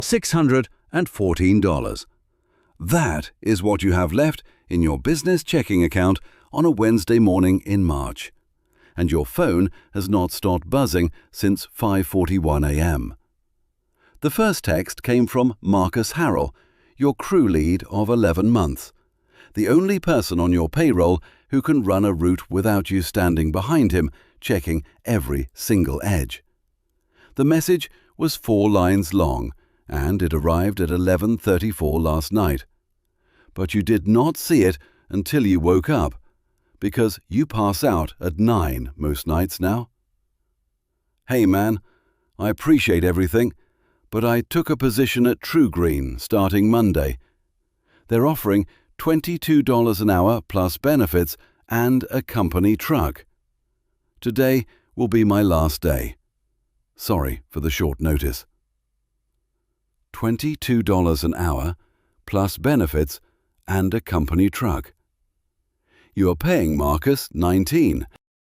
$614. That is what you have left in your business checking account on a Wednesday morning in March. And your phone has not stopped buzzing since 5:41 a.m. The first text came from Marcus Harrell, your crew lead of 11 months, the only person on your payroll who can run a route without you standing behind him, checking every single edge. The message was 4 lines long, and it arrived at 11:34 last night. But you did not see it until you woke up, because you pass out at 9 most nights now. Hey man, I appreciate everything, but I took a position at True Green starting Monday. They're offering $22 an hour plus benefits and a company truck. Today will be my last day. Sorry for the short notice. $22 an hour plus benefits and a company truck. You are paying Marcus $19.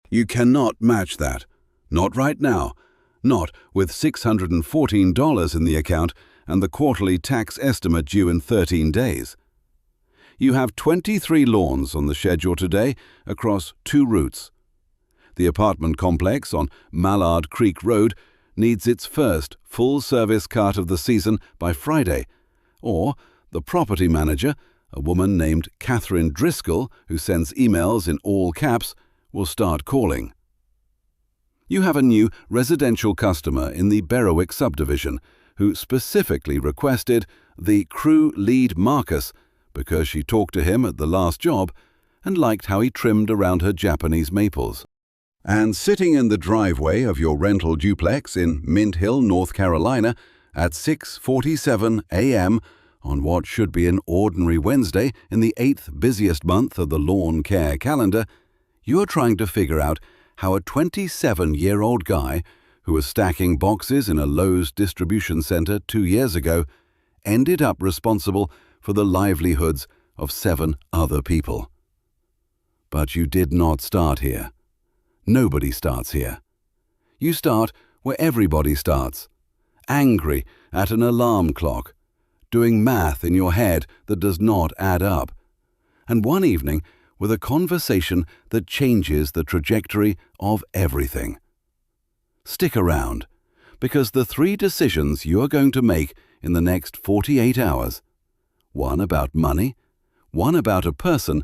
You cannot match that. Not right now. Not with $614 in the account and the quarterly tax estimate due in 13 days. You have 23 lawns on the schedule today across 2 routes. The apartment complex on Mallard Creek Road needs its first full-service cut of the season by Friday, or the property manager, a woman named Catherine Driscoll, who sends emails in all caps, will start calling. You have a new residential customer in the Berwick subdivision who specifically requested the crew lead Marcus because she talked to him at the last job and liked how he trimmed around her Japanese maples. And sitting in the driveway of your rental duplex in Mint Hill, North Carolina, at 6:47 a.m. on what should be an ordinary Wednesday in the 8th busiest month of the lawn care calendar, you are trying to figure out how a 27-year-old guy who was stacking boxes in a Lowe's distribution center 2 years ago ended up responsible for the livelihoods of 7 other people. But you did not start here. Nobody starts here. You start where everybody starts, angry at an alarm clock, doing math in your head that does not add up, and one evening with a conversation that changes the trajectory of everything. Stick around, because the 3 decisions you are going to make in the next 48 hours, one about money, one about a person,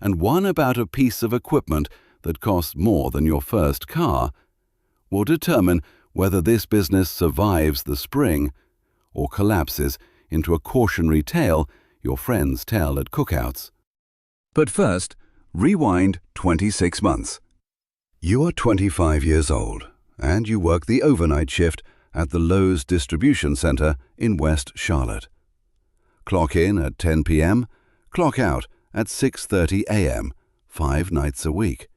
and one about a piece of equipment that costs more than your first car, will determine whether this business survives the spring or collapses into a cautionary tale your friends tell at cookouts. But first, rewind 26 months. You are 25 years old, and you work the overnight shift at the Lowe's distribution center in West Charlotte. Clock in at 10 p.m., clock out at 6:30 a.m., 5 nights a week.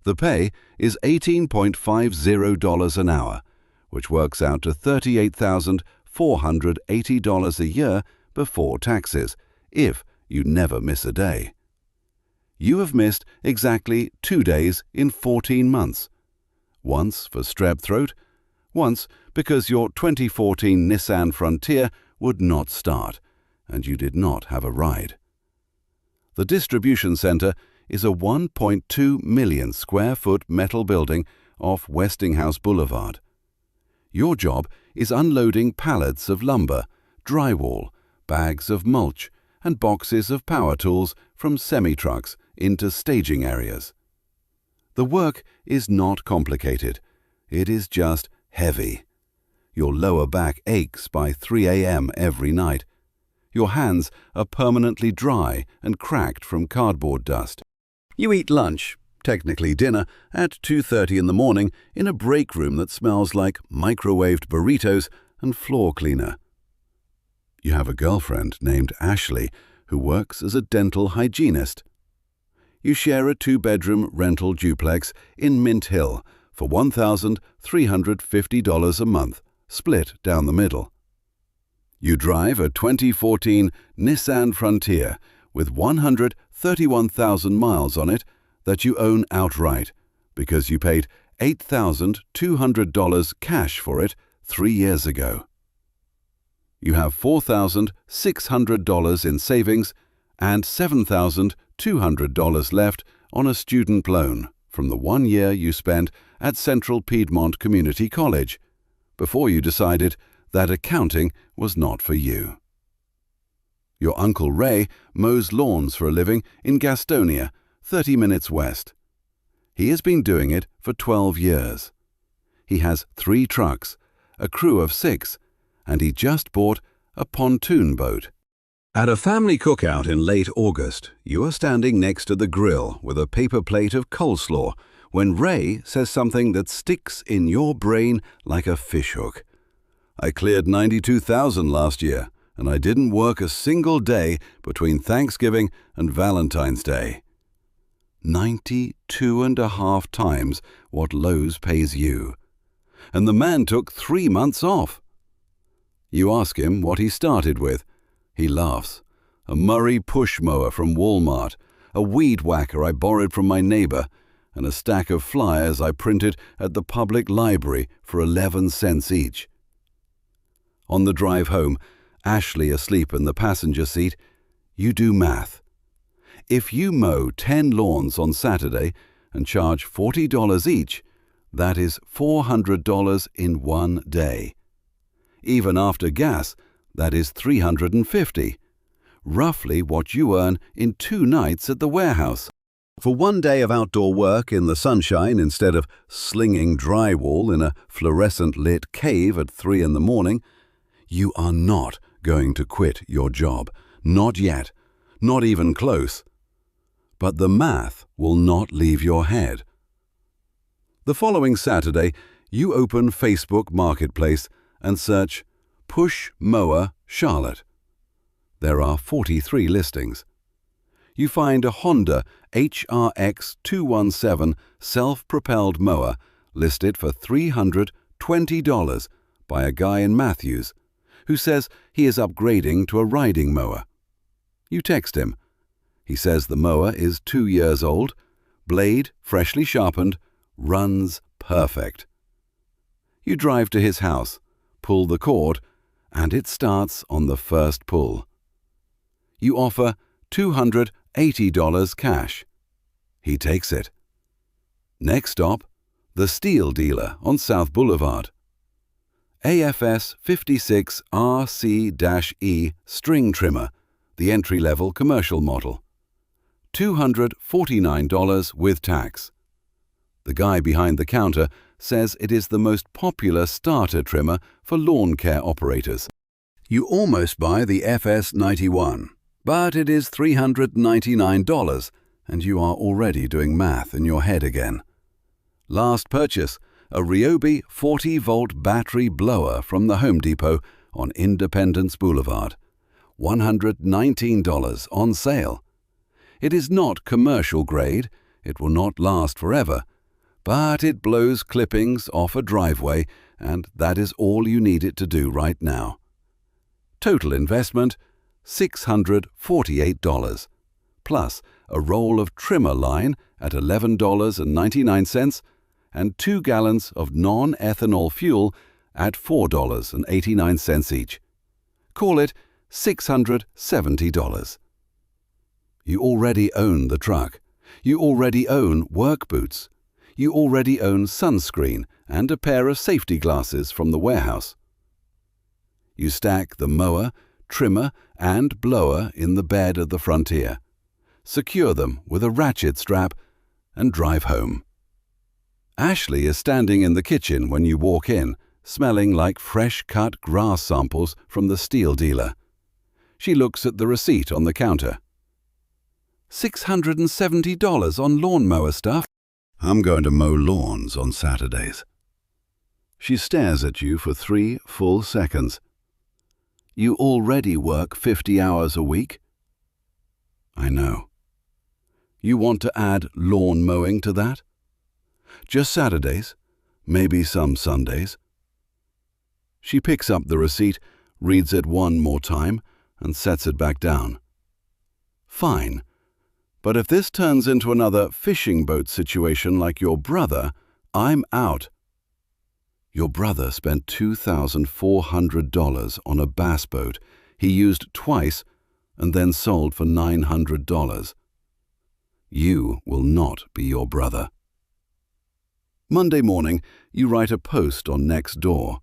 The pay is $18.50 an hour, which works out to $38,480 a year before taxes, if you never miss a day. You have missed exactly 2 days in 14 months. Once for strep throat, once because your 2014 Nissan Frontier would not start, and you did not have a ride. The distribution center is a 1.2 million square foot metal building off Westinghouse Boulevard. Your job is unloading pallets of lumber, drywall, bags of mulch, and boxes of power tools from semi-trucks into staging areas. The work is not complicated. It is just heavy. Your lower back aches by 3 a.m. every night. Your hands are permanently dry and cracked from cardboard dust. You eat lunch, technically dinner, at 2:30 in the morning in a break room that smells like microwaved burritos and floor cleaner. You have a girlfriend named Ashley who works as a dental hygienist. You share a 2-bedroom rental duplex in Mint Hill for $1,350 a month, split down the middle. You drive a 2014 Nissan Frontier with 131,000 miles on it that you own outright because you paid $8,200 cash for it 3 years ago. You have $4,600 in savings and $7,200 left on a student loan from the 1 year you spent at Central Piedmont Community College before you decided that accounting was not for you. Your Uncle Ray mows lawns for a living in Gastonia, 30 minutes west. He has been doing it for 12 years. He has 3 trucks, a crew of 6, and he just bought a pontoon boat. At a family cookout in late August, you are standing next to the grill with a paper plate of coleslaw when Ray says something that sticks in your brain like a fishhook. "I cleared $92,000 last year, and I didn't work a single day between Thanksgiving and Valentine's Day." 92.5 times what Lowe's pays you. And the man took 3 months off. You ask him what he started with. He laughs. "A Murray push mower from Walmart, a weed whacker I borrowed from my neighbor, and a stack of flyers I printed at the public library for 11 cents each." On the drive home, Ashley asleep in the passenger seat, you do math. If you mow 10 lawns on Saturday and charge $40 each, that is $400 in 1 day. Even after gas, that is $350, roughly what you earn in 2 nights at the warehouse. For 1 day of outdoor work in the sunshine instead of slinging drywall in a fluorescent-lit cave at 3 in the morning, you are not going to quit your job. Not yet. Not even close. But the math will not leave your head. The following Saturday, you open Facebook Marketplace and search "Push Mower Charlotte." There are 43 listings. You find a Honda HRX 217 self-propelled mower listed for $320 by a guy in Matthews who says he is upgrading to a riding mower. You text him. He says the mower is 2 years old, blade freshly sharpened, runs perfect. You drive to his house, pull the cord, and it starts on the first pull. You offer $280 cash. He takes it. Next stop, the Steel Dealer on South Boulevard. AFS 56 RC-E string trimmer, the entry-level commercial model. $249 with tax. The guy behind the counter says it is the most popular starter trimmer for lawn care operators. You almost buy the FS91, but it is $399, and you are already doing math in your head again. Last purchase, a Ryobi 40-volt battery blower from the Home Depot on Independence Boulevard. $119 on sale. It is not commercial grade, it will not last forever, but it blows clippings off a driveway, and that is all you need it to do right now. Total investment, $648, plus a roll of trimmer line at $11.99 and 2 gallons of non-ethanol fuel at $4.89 each. Call it $670. You already own the truck. You already own work boots. You already own sunscreen and a pair of safety glasses from the warehouse. You stack the mower, trimmer, and blower in the bed of the Frontier. Secure them with a ratchet strap and drive home. Ashley is standing in the kitchen when you walk in, smelling like fresh-cut grass samples from the Steel Dealer. She looks at the receipt on the counter. $670 on lawnmower stuff. I'm going to mow lawns on Saturdays. She stares at you for 3 full seconds. You already work 50 hours a week? I know. You want to add lawn mowing to that? Just Saturdays, maybe some Sundays. She picks up the receipt, reads it one more time, and sets it back down. Fine. But if this turns into another fishing boat situation like your brother, I'm out. Your brother spent $2,400 on a bass boat he used twice and then sold for $900. You will not be your brother. Monday morning, you write a post on Nextdoor.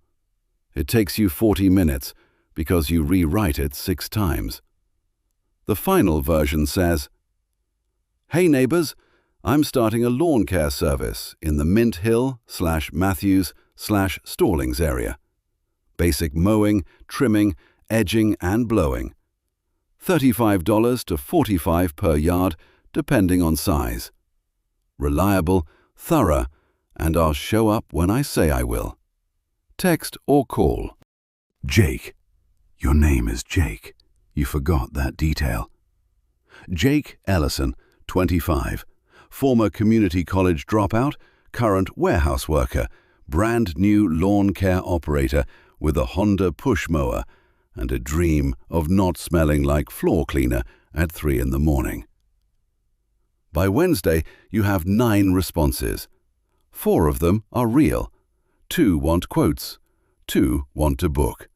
It takes you 40 minutes because you rewrite it 6 times. The final version says, "Hey neighbors, I'm starting a lawn care service in the Mint Hill/Matthews/Stallings area. Basic mowing, trimming, edging and blowing. $35 to $45 per yard depending on size. Reliable, thorough, and I'll show up when I say I will. Text or call." Jake. Your name is Jake. You forgot that detail. Jake Ellison, 25. Former community college dropout, current warehouse worker, brand new lawn care operator with a Honda push mower and a dream of not smelling like floor cleaner at 3 in the morning. By Wednesday, you have 9 responses. 4 of them are real. 2 want quotes. 2 want to book.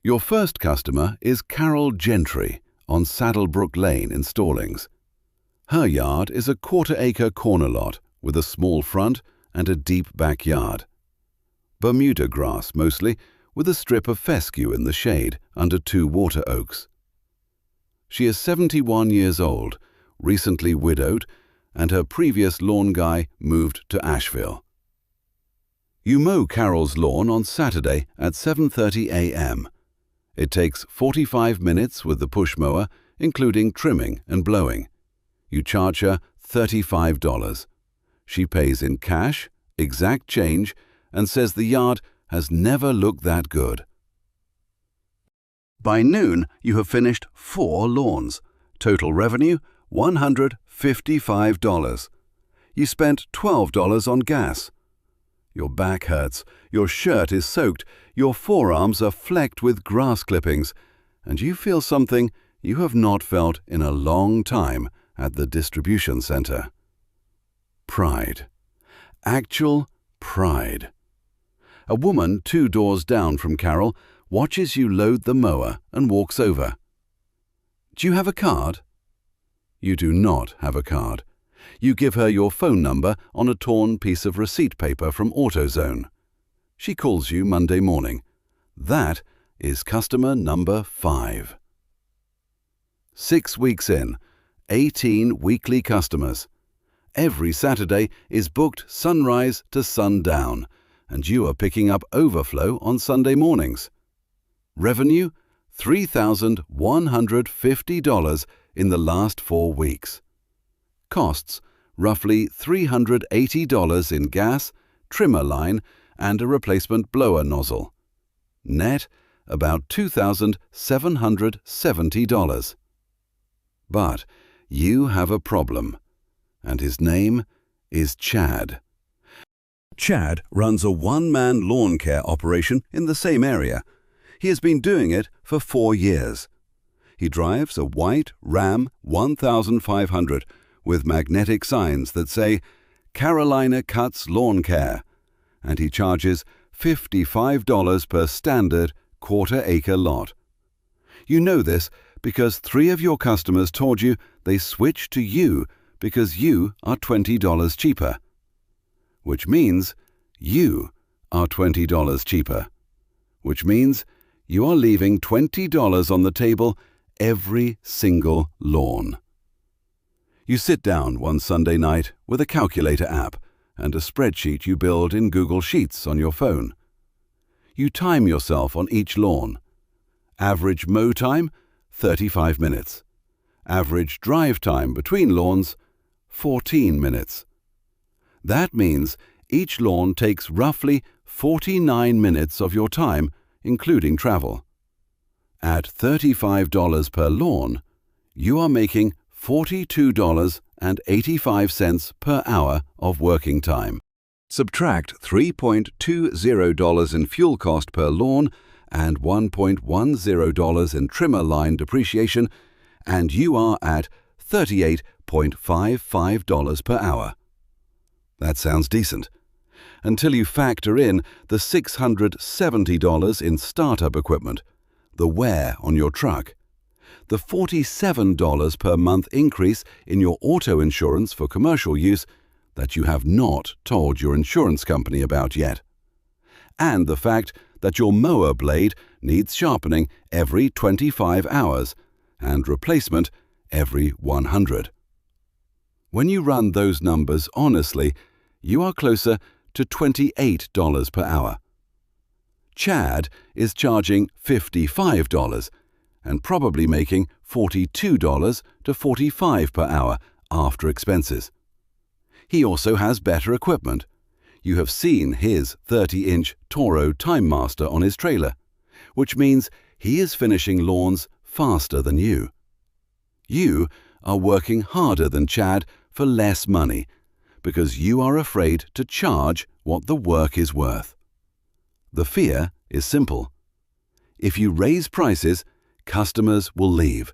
Your first customer is Carol Gentry on Saddlebrook Lane in Stallings. Her yard is a 1/4-acre corner lot with a small front and a deep backyard. Bermuda grass mostly, with a strip of fescue in the shade under 2 water oaks. She is 71 years old, recently widowed, and her previous lawn guy moved to Asheville. You mow Carol's lawn on Saturday at 7:30 a.m. It takes 45 minutes with the push mower, including trimming and blowing. You charge her $35. She pays in cash, exact change, and says the yard has never looked that good. By noon, you have finished 4 lawns. Total revenue, $155. You spent $12 on gas. Your back hurts, your shirt is soaked, your forearms are flecked with grass clippings, and you feel something you have not felt in a long time at the distribution center. Pride. Actual pride. A woman 2 doors down from Carol watches you load the mower and walks over. Do you have a card? You do not have a card. You give her your phone number on a torn piece of receipt paper from AutoZone. She calls you Monday morning. That is customer number 5. 6 weeks in, 18 weekly customers. Every Saturday is booked sunrise to sundown, and you are picking up overflow on Sunday mornings. Revenue, $3,150 in the last 4 weeks. Costs, roughly $380 in gas, trimmer line, and a replacement blower nozzle. Net, about $2,770. But you have a problem, and his name is Chad. Chad runs a one-man lawn care operation in the same area. He has been doing it for 4 years. He drives a white Ram 1500 with magnetic signs that say, "Carolina Cuts Lawn Care," and he charges $55 per standard 1/4-acre lot. You know this because 3 of your customers told you they switched to you because you are $20 cheaper. Which means you are $20 cheaper. Which means you are leaving $20 on the table every single lawn. You sit down one Sunday night with a calculator app and a spreadsheet you build in Google Sheets on your phone. You time yourself on each lawn. Average mow time, 35 minutes. Average drive time between lawns, 14 minutes. That means each lawn takes roughly 49 minutes of your time, including travel. At $35 per lawn, you are making $42.85 per hour of working time. Subtract $3.20 in fuel cost per lawn and $1.10 in trimmer line depreciation, and you are at $38.55 per hour. That sounds decent. until you factor in the $670 in startup equipment, the wear on your truck, the $47 per month increase in your auto insurance for commercial use that you have not told your insurance company about yet, and the fact that your mower blade needs sharpening every 25 hours and replacement every 100. When you run those numbers honestly, you are closer to $28 per hour. Chad is charging $55 and probably making $42 to $45 per hour after expenses. He also has better equipment. You have seen his 30-inch Toro Time Master on his trailer, which means he is finishing lawns faster than you. You are working harder than Chad for less money because you are afraid to charge what the work is worth. The fear is simple. If you raise prices, customers will leave.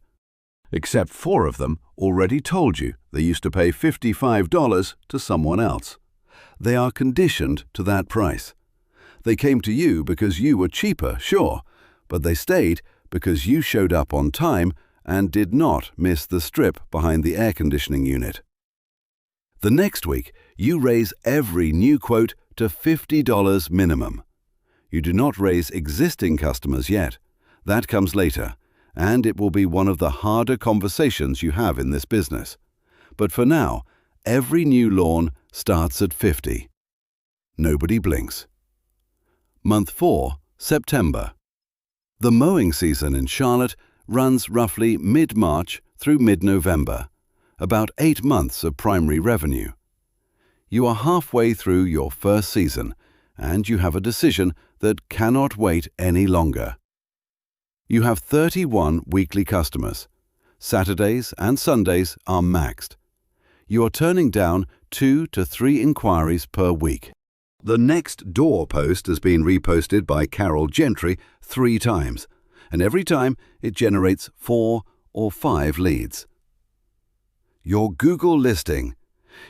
Except 4 of them already told you they used to pay $55 to someone else. They are conditioned to that price. They came to you because you were cheaper, sure, but they stayed because you showed up on time and did not miss the strip behind the air conditioning unit. The next week, you raise every new quote to $50 minimum. You do not raise existing customers yet. That comes later, and it will be one of the harder conversations you have in this business. But for now, every new lawn starts at $50. Nobody blinks. Month 4, September. The mowing season in Charlotte runs roughly mid-March through mid-November, about 8 months of primary revenue. You are halfway through your first season, and you have a decision that cannot wait any longer. You have 31 weekly customers. Saturdays and Sundays are maxed. You are turning down 2 to 3 inquiries per week. The next door post has been reposted by Carol Gentry 3 times, and every time it generates 4 or 5 leads. Your Google listing.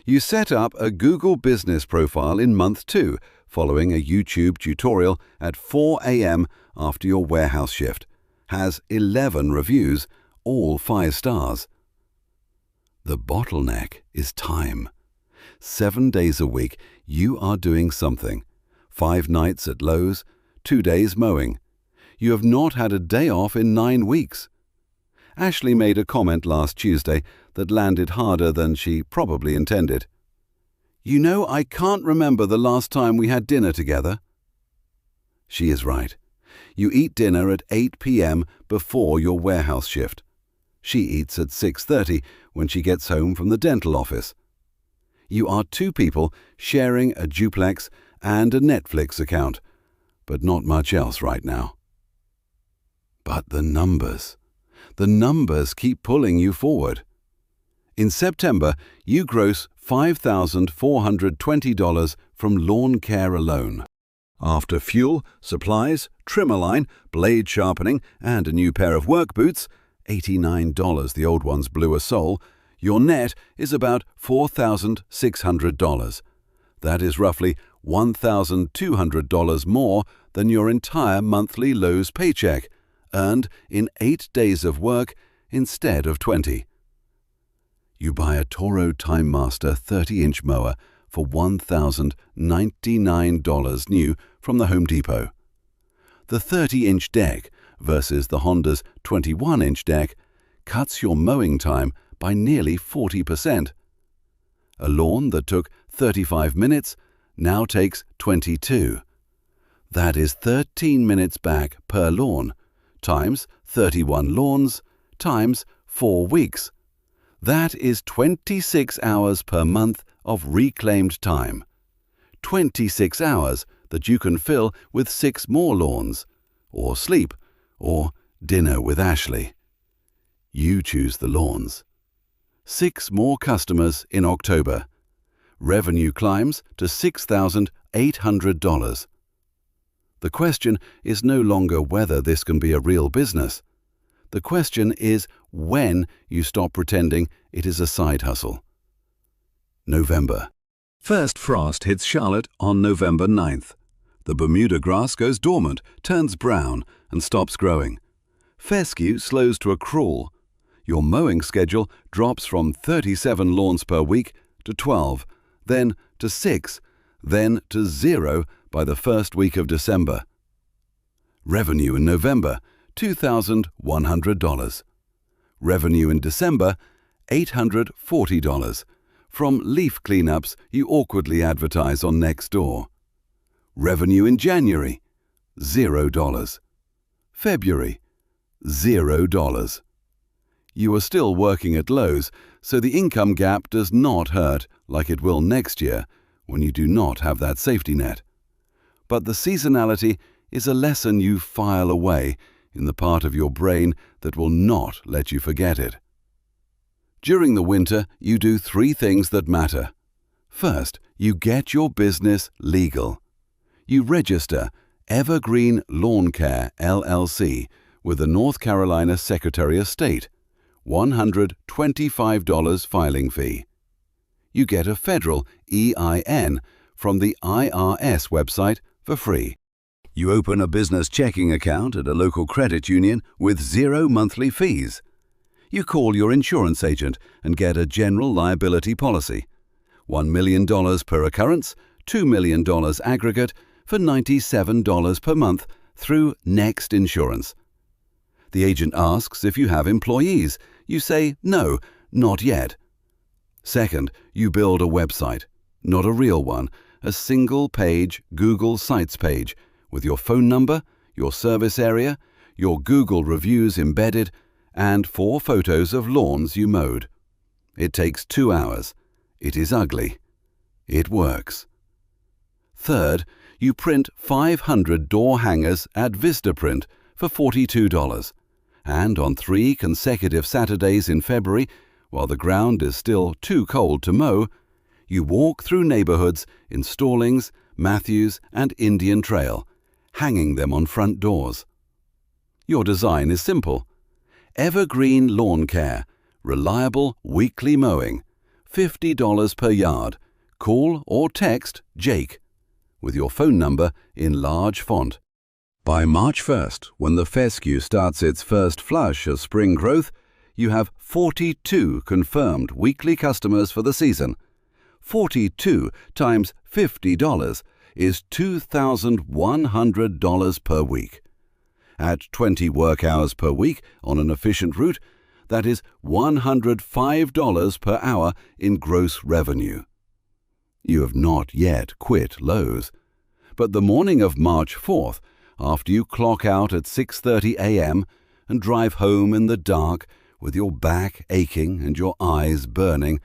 You set up a Google business profile in month 2, following a YouTube tutorial at 4 a.m. after your warehouse shift. Has 11 reviews, all 5 stars. The bottleneck is time. 7 days a week, you are doing something. 5 nights at Lowe's, 2 days mowing. You have not had a day off in 9 weeks. Ashley made a comment last Tuesday that landed harder than she probably intended. You know, I can't remember the last time we had dinner together. She is right. You eat dinner at 8 p.m. before your warehouse shift. She eats at 6:30 when she gets home from the dental office. You are 2 people sharing a duplex and a Netflix account, but not much else right now. But the numbers keep pulling you forward. In September, you gross $5,420 from lawn care alone. After fuel, supplies, trimmer line, blade sharpening, and a new pair of work boots, $89 the old ones blew a soul, your net is about $4,600. That is roughly $1,200 more than your entire monthly Lowe's paycheck, earned in 8 days of work instead of 20. You buy a Toro Time Master 30-inch mower for $1,099 new from the Home Depot. The 30-inch deck versus the Honda's 21-inch deck cuts your mowing time by nearly 40%. A lawn that took 35 minutes now takes 22. That is 13 minutes back per lawn, times 31 lawns, times 4 weeks. That is 26 hours per month of reclaimed time. 26 hours that you can fill with 6 more lawns, or sleep, or dinner with Ashley. You choose the lawns. 6 more customers in October. Revenue climbs to $6,800. The question is no longer whether this can be a real business. The question is when you stop pretending it is a side hustle. November. First frost hits Charlotte on November 9th. The Bermuda grass goes dormant, turns brown, and stops growing. Fescue slows to a crawl. Your mowing schedule drops from 37 lawns per week to 12, then to 6, then to 0 by the first week of December. Revenue in November, $2,100. Revenue in December, $840. From leaf cleanups you awkwardly advertise on Nextdoor. Revenue in January, $0. February, $0. You are still working at Lowe's, so the income gap does not hurt like it will next year when you do not have that safety net. But the seasonality is a lesson you file away in the part of your brain that will not let you forget it. During the winter, you do 3 things that matter. First, you get your business legal. You register Evergreen Lawn Care, LLC, with the North Carolina Secretary of State, $125 filing fee. You get a federal EIN from the IRS website for free. You open a business checking account at a local credit union with 0 monthly fees. You call your insurance agent and get a general liability policy. $1 million per occurrence, $2 million aggregate for $97 per month through Next Insurance. The agent asks if you have employees. You say, no, not yet. Second, you build a website, not a real one, a single-page Google Sites page with your phone number, your service area, your Google reviews embedded, and 4 photos of lawns you mowed. It takes 2 hours. It is ugly. It works. Third, you print 500 door hangers at Vistaprint for $42. And on 3 consecutive Saturdays in February, while the ground is still too cold to mow, you walk through neighborhoods in Stallings, Matthews, and Indian Trail, hanging them on front doors. Your design is simple. Evergreen Lawn Care, reliable weekly mowing, $50 per yard. Call or text Jake, with your phone number in large font. By March 1st, when the fescue starts its first flush of spring growth, you have 42 confirmed weekly customers for the season. 42 times $50 is $2,100 per week. At 20 work hours per week on an efficient route, that is $105 per hour in gross revenue. You have not yet quit Lowe's, but the morning of March 4th, after you clock out at 6:30 a.m. and drive home in the dark with your back aching and your eyes burning,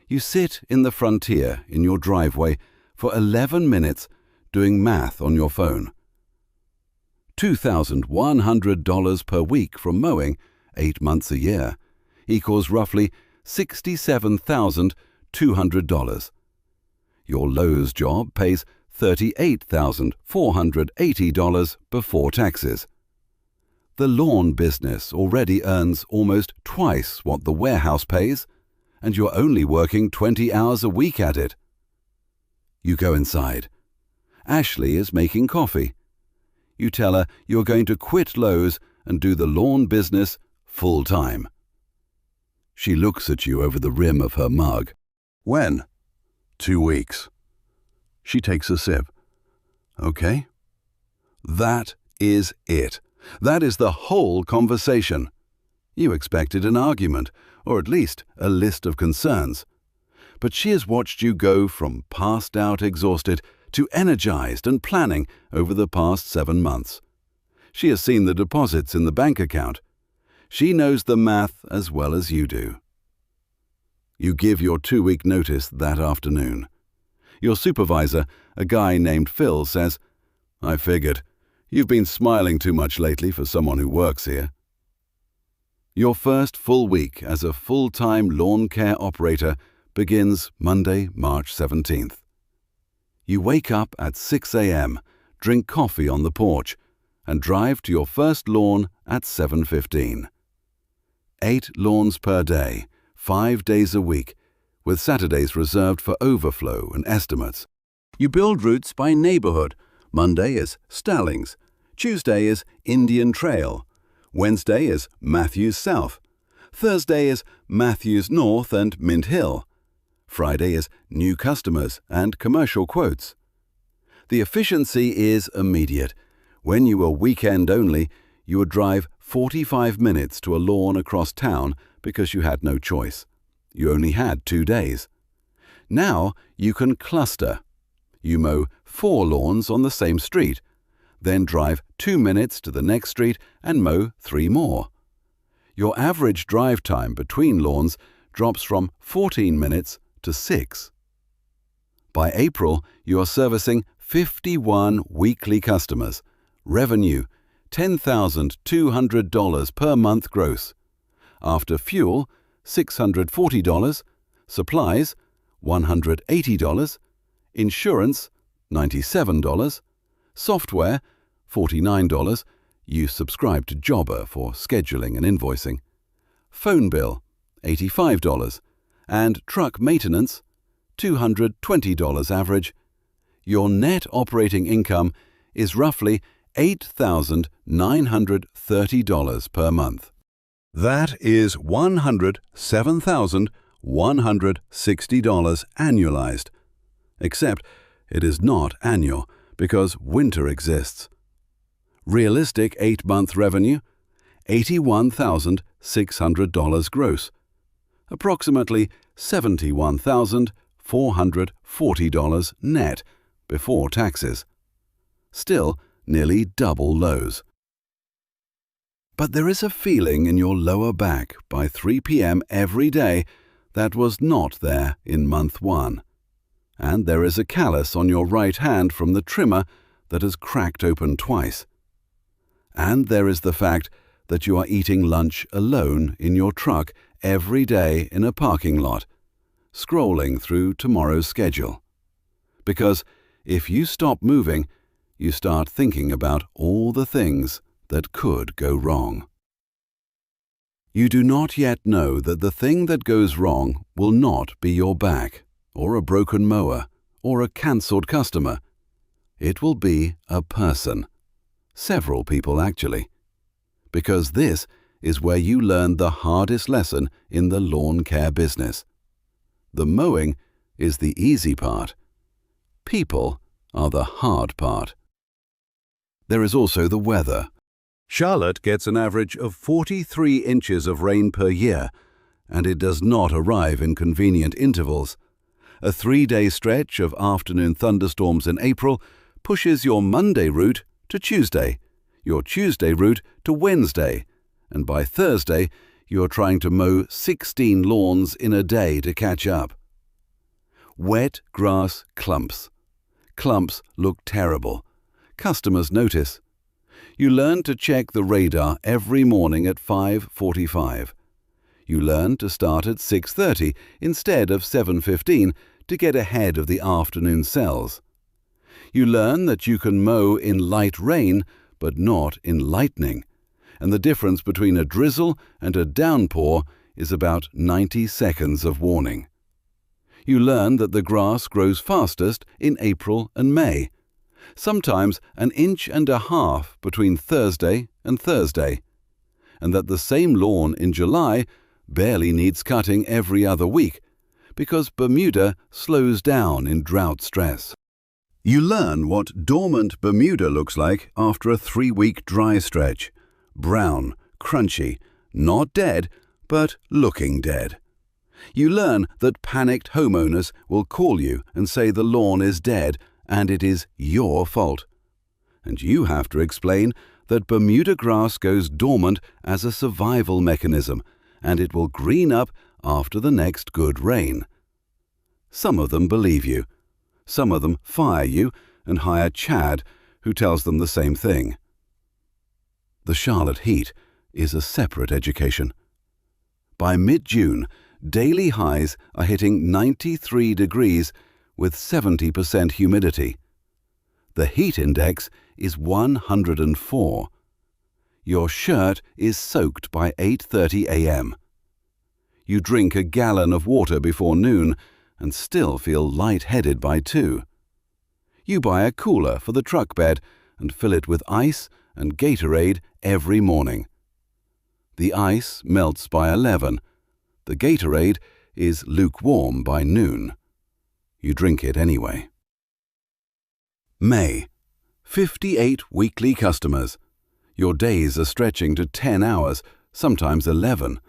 you sit in the Frontier in your driveway for 11 minutes doing math on your phone. $2,100 per week from mowing, 8 months a year, equals roughly $67,200. Your Lowe's job pays $38,480 before taxes. The lawn business already earns almost twice what the warehouse pays, and you're only working 20 hours a week at it. You go inside. Ashley is making coffee. You tell her you're going to quit Lowe's and do the lawn business full-time. She looks at you over the rim of her mug. When? 2 weeks. She takes a sip. Okay. That is it. That is the whole conversation. You expected an argument, or at least a list of concerns. But she has watched you go from passed out exhausted to energized and planning over the past 7 months. She has seen the deposits in the bank account. She knows the math as well as you do. You give your 2-week notice that afternoon. Your supervisor, a guy named Phil, says, "I figured. You've been smiling too much lately for someone who works here." Your first full week as a full-time lawn care operator begins Monday, March 17th. You wake up at 6 a.m., drink coffee on the porch, and drive to your first lawn at 7:15. 8 lawns per day, 5 days a week, with Saturdays reserved for overflow and estimates. You build routes by neighborhood. Monday is Stallings. Tuesday is Indian Trail. Wednesday is Matthews South. Thursday is Matthews North and Mint Hill. Friday is New Customers and Commercial Quotes. The efficiency is immediate. When you were weekend only, you would drive 45 minutes to a lawn across town because you had no choice. You only had 2 days. Now you can cluster. You mow 4 lawns on the same street, then drive 2 minutes to the next street and mow 3 more. Your average drive time between lawns drops from 14 minutes to 6. By April, you are servicing 51 weekly customers. Revenue, $10,200 per month gross. After fuel, $640. Supplies, $180. Insurance, $97. Software, $49. You subscribe to Jobber for scheduling and invoicing. Phone bill, $85. And truck maintenance, $220 average. Your net operating income is roughly $8,930 per month. That is $107,160 annualized. Except it is not annual because winter exists. Realistic 8-month revenue, $81,600 gross. Approximately $71,440 net before taxes. Still nearly double lows. But there is a feeling in your lower back by 3 p.m. every day that was not there in month 1. And there is a callus on your right hand from the trimmer that has cracked open twice. And there is the fact that you are eating lunch alone in your truck every day in a parking lot, scrolling through tomorrow's schedule. Because if you stop moving, you start thinking about all the things that could go wrong. You do not yet know that the thing that goes wrong will not be your back, or a broken mower, or a cancelled customer. It will be a person. Several people, actually. Because this is where you learn the hardest lesson in the lawn care business. The mowing is the easy part. People are the hard part. There is also the weather. Charlotte gets an average of 43 inches of rain per year, and it does not arrive in convenient intervals. A 3-day stretch of afternoon thunderstorms in April pushes your Monday route to Tuesday, your Tuesday route to Wednesday, and by Thursday you are trying to mow 16 lawns in a day to catch up. Wet grass clumps. Clumps look terrible. Customers notice. You learn to check the radar every morning at 5:45. You learn to start at 6:30 instead of 7:15 to get ahead of the afternoon cells. You learn that you can mow in light rain but not in lightning, and the difference between a drizzle and a downpour is about 90 seconds of warning. You learn that the grass grows fastest in April and May, sometimes 1.5 inches between Thursday and Thursday, and that the same lawn in July barely needs cutting every other week because Bermuda slows down in drought stress. You learn what dormant Bermuda looks like after a 3-week dry stretch. Brown, crunchy, not dead, but looking dead. You learn that panicked homeowners will call you and say the lawn is dead and it is your fault. And you have to explain that Bermuda grass goes dormant as a survival mechanism and it will green up after the next good rain. Some of them believe you. Some of them fire you and hire Chad, who tells them the same thing. The Charlotte heat is a separate education. By mid-June, daily highs are hitting 93 degrees with 70% humidity. The heat index is 104. Your shirt is soaked by 8:30 a.m. You drink a gallon of water before noon and still feel light-headed by 2. You buy a cooler for the truck bed and fill it with ice and Gatorade every morning. The ice melts by 11. The Gatorade is lukewarm by noon. You drink it anyway. May. 58 weekly customers. Your days are stretching to 10 hours, sometimes 11.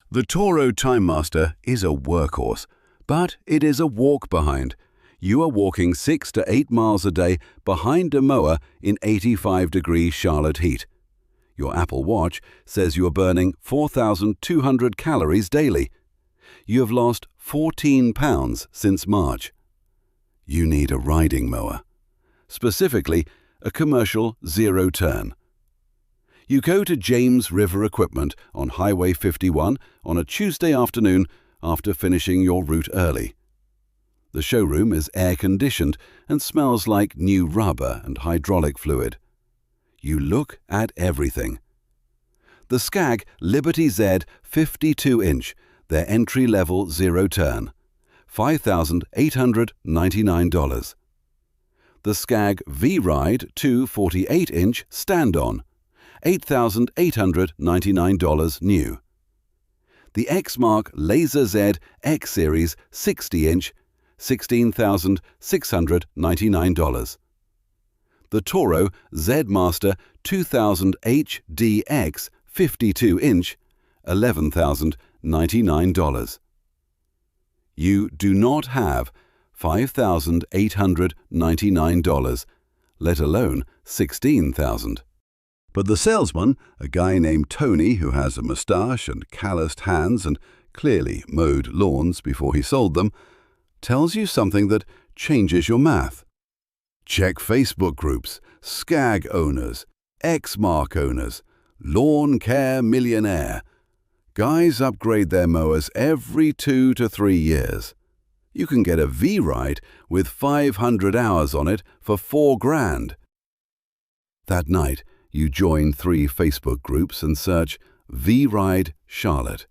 The Toro TimeMaster is a workhorse, but it is a walk-behind. You are walking 6 to 8 miles a day behind a mower in 85-degree Charlotte heat. Your Apple Watch says you are burning 4,200 calories daily. You have lost 14 pounds since March. You need a riding mower, specifically a commercial zero-turn. You go to James River Equipment on Highway 51 on a Tuesday afternoon after finishing your route early. The showroom is air-conditioned and smells like new rubber and hydraulic fluid. You look at everything. The Skag Liberty Z 52-inch, their entry-level zero-turn, $5,899. The Skag V-Ride 2 48-inch stand-on, $8,899 new. The X-Mark Laser Z X-Series 60-inch, $16,699. The Toro Z-Master 2000H DX 52-inch, $11,099. You do not have $5,899, let alone $16,000. But the salesman, a guy named Tony who has a moustache and calloused hands and clearly mowed lawns before he sold them, tells you something that changes your math. Check Facebook groups, Skag owners, X-Mark owners, lawn care millionaire. Guys upgrade their mowers every 2 to 3 years. You can get a V-Ride with 500 hours on it for $4,000. That night, you join 3 Facebook groups and search V-Ride Charlotte.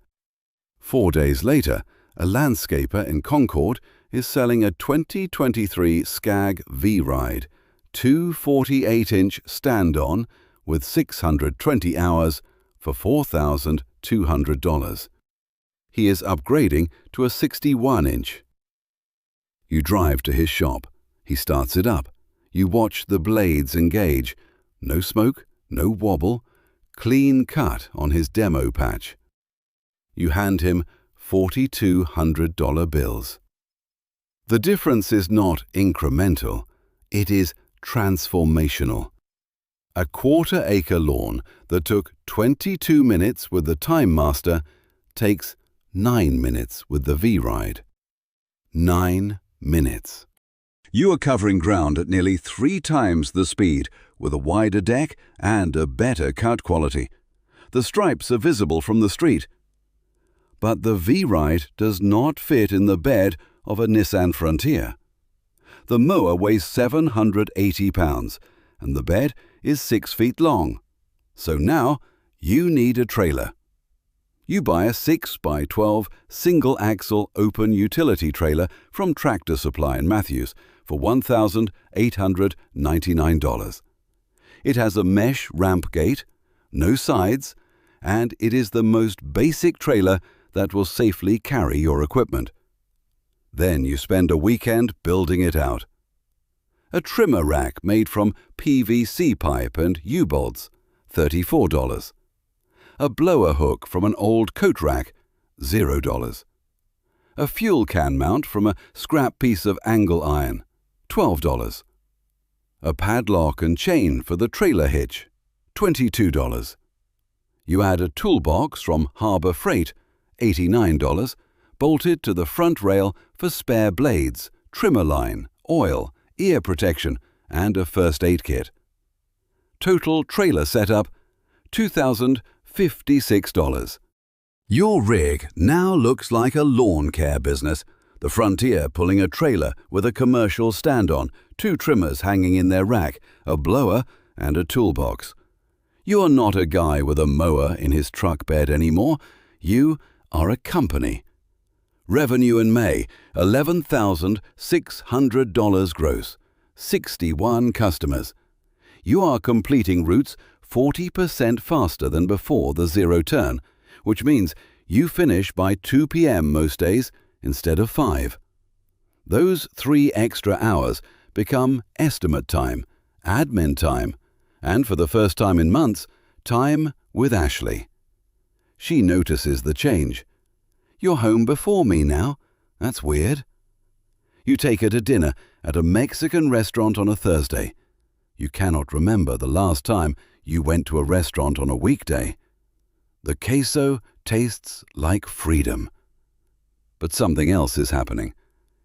4 days later, a landscaper in Concord is selling a 2023 Skag V-Ride, 2 48-inch stand-on with 620 hours for $4,200. He is upgrading to a 61-inch. You drive to his shop. He starts it up. You watch the blades engage. No smoke, no wobble, clean cut on his demo patch. You hand him $4,200 bills. The difference is not incremental, it is transformational. A quarter-acre lawn that took 22 minutes with the TimeMaster takes 9 minutes with the V-Ride. 9 minutes. You are covering ground at nearly 3 times the speed with a wider deck and a better cut quality. The stripes are visible from the street. But the V-Ride does not fit in the bed of a Nissan Frontier. The mower weighs 780 pounds and the bed is 6 feet long. So now you need a trailer. You buy a 6x12 single-axle open utility trailer from Tractor Supply in Matthews for $1,899. It has a mesh ramp gate, no sides, and it is the most basic trailer that will safely carry your equipment. Then you spend a weekend building it out. A trimmer rack made from PVC pipe and U-bolts, $34. A blower hook from an old coat rack, $0. A fuel can mount from a scrap piece of angle iron, $12. A padlock and chain for the trailer hitch, $22. You add a toolbox from Harbor Freight, $89, bolted to the front rail for spare blades, trimmer line, oil, ear protection, and a first aid kit. Total trailer setup, $2,056. Your rig now looks like a lawn care business. The Frontier pulling a trailer with a commercial stand-on, 2 trimmers hanging in their rack, a blower, and a toolbox. You are not a guy with a mower in his truck bed anymore. You are a company. Revenue in May, $11,600 gross, 61 customers. You are completing routes 40% faster than before the zero turn, which means you finish by 2 p.m. most days instead of 5. Those 3 extra hours become estimate time, admin time, and for the first time in months, time with Ashley. She notices the change. You're home before me now. That's weird. You take her to dinner at a Mexican restaurant on a Thursday. You cannot remember the last time you went to a restaurant on a weekday. The queso tastes like freedom. But something else is happening.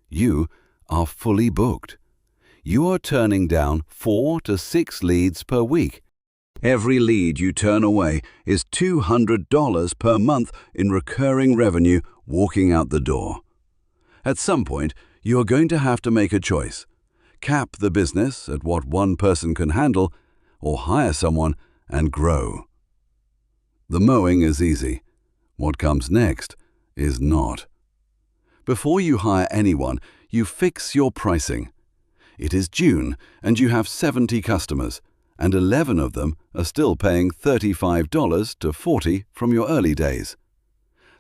You are fully booked. You are turning down 4 to 6 leads per week. Every lead you turn away is $200 per month in recurring revenue walking out the door. At some point, you are going to have to make a choice. Cap the business at what one person can handle, or hire someone and grow. The mowing is easy. What comes next is not. Before you hire anyone, you fix your pricing. It is June and you have 70 customers, and 11 of them are still paying $35 to $40 from your early days.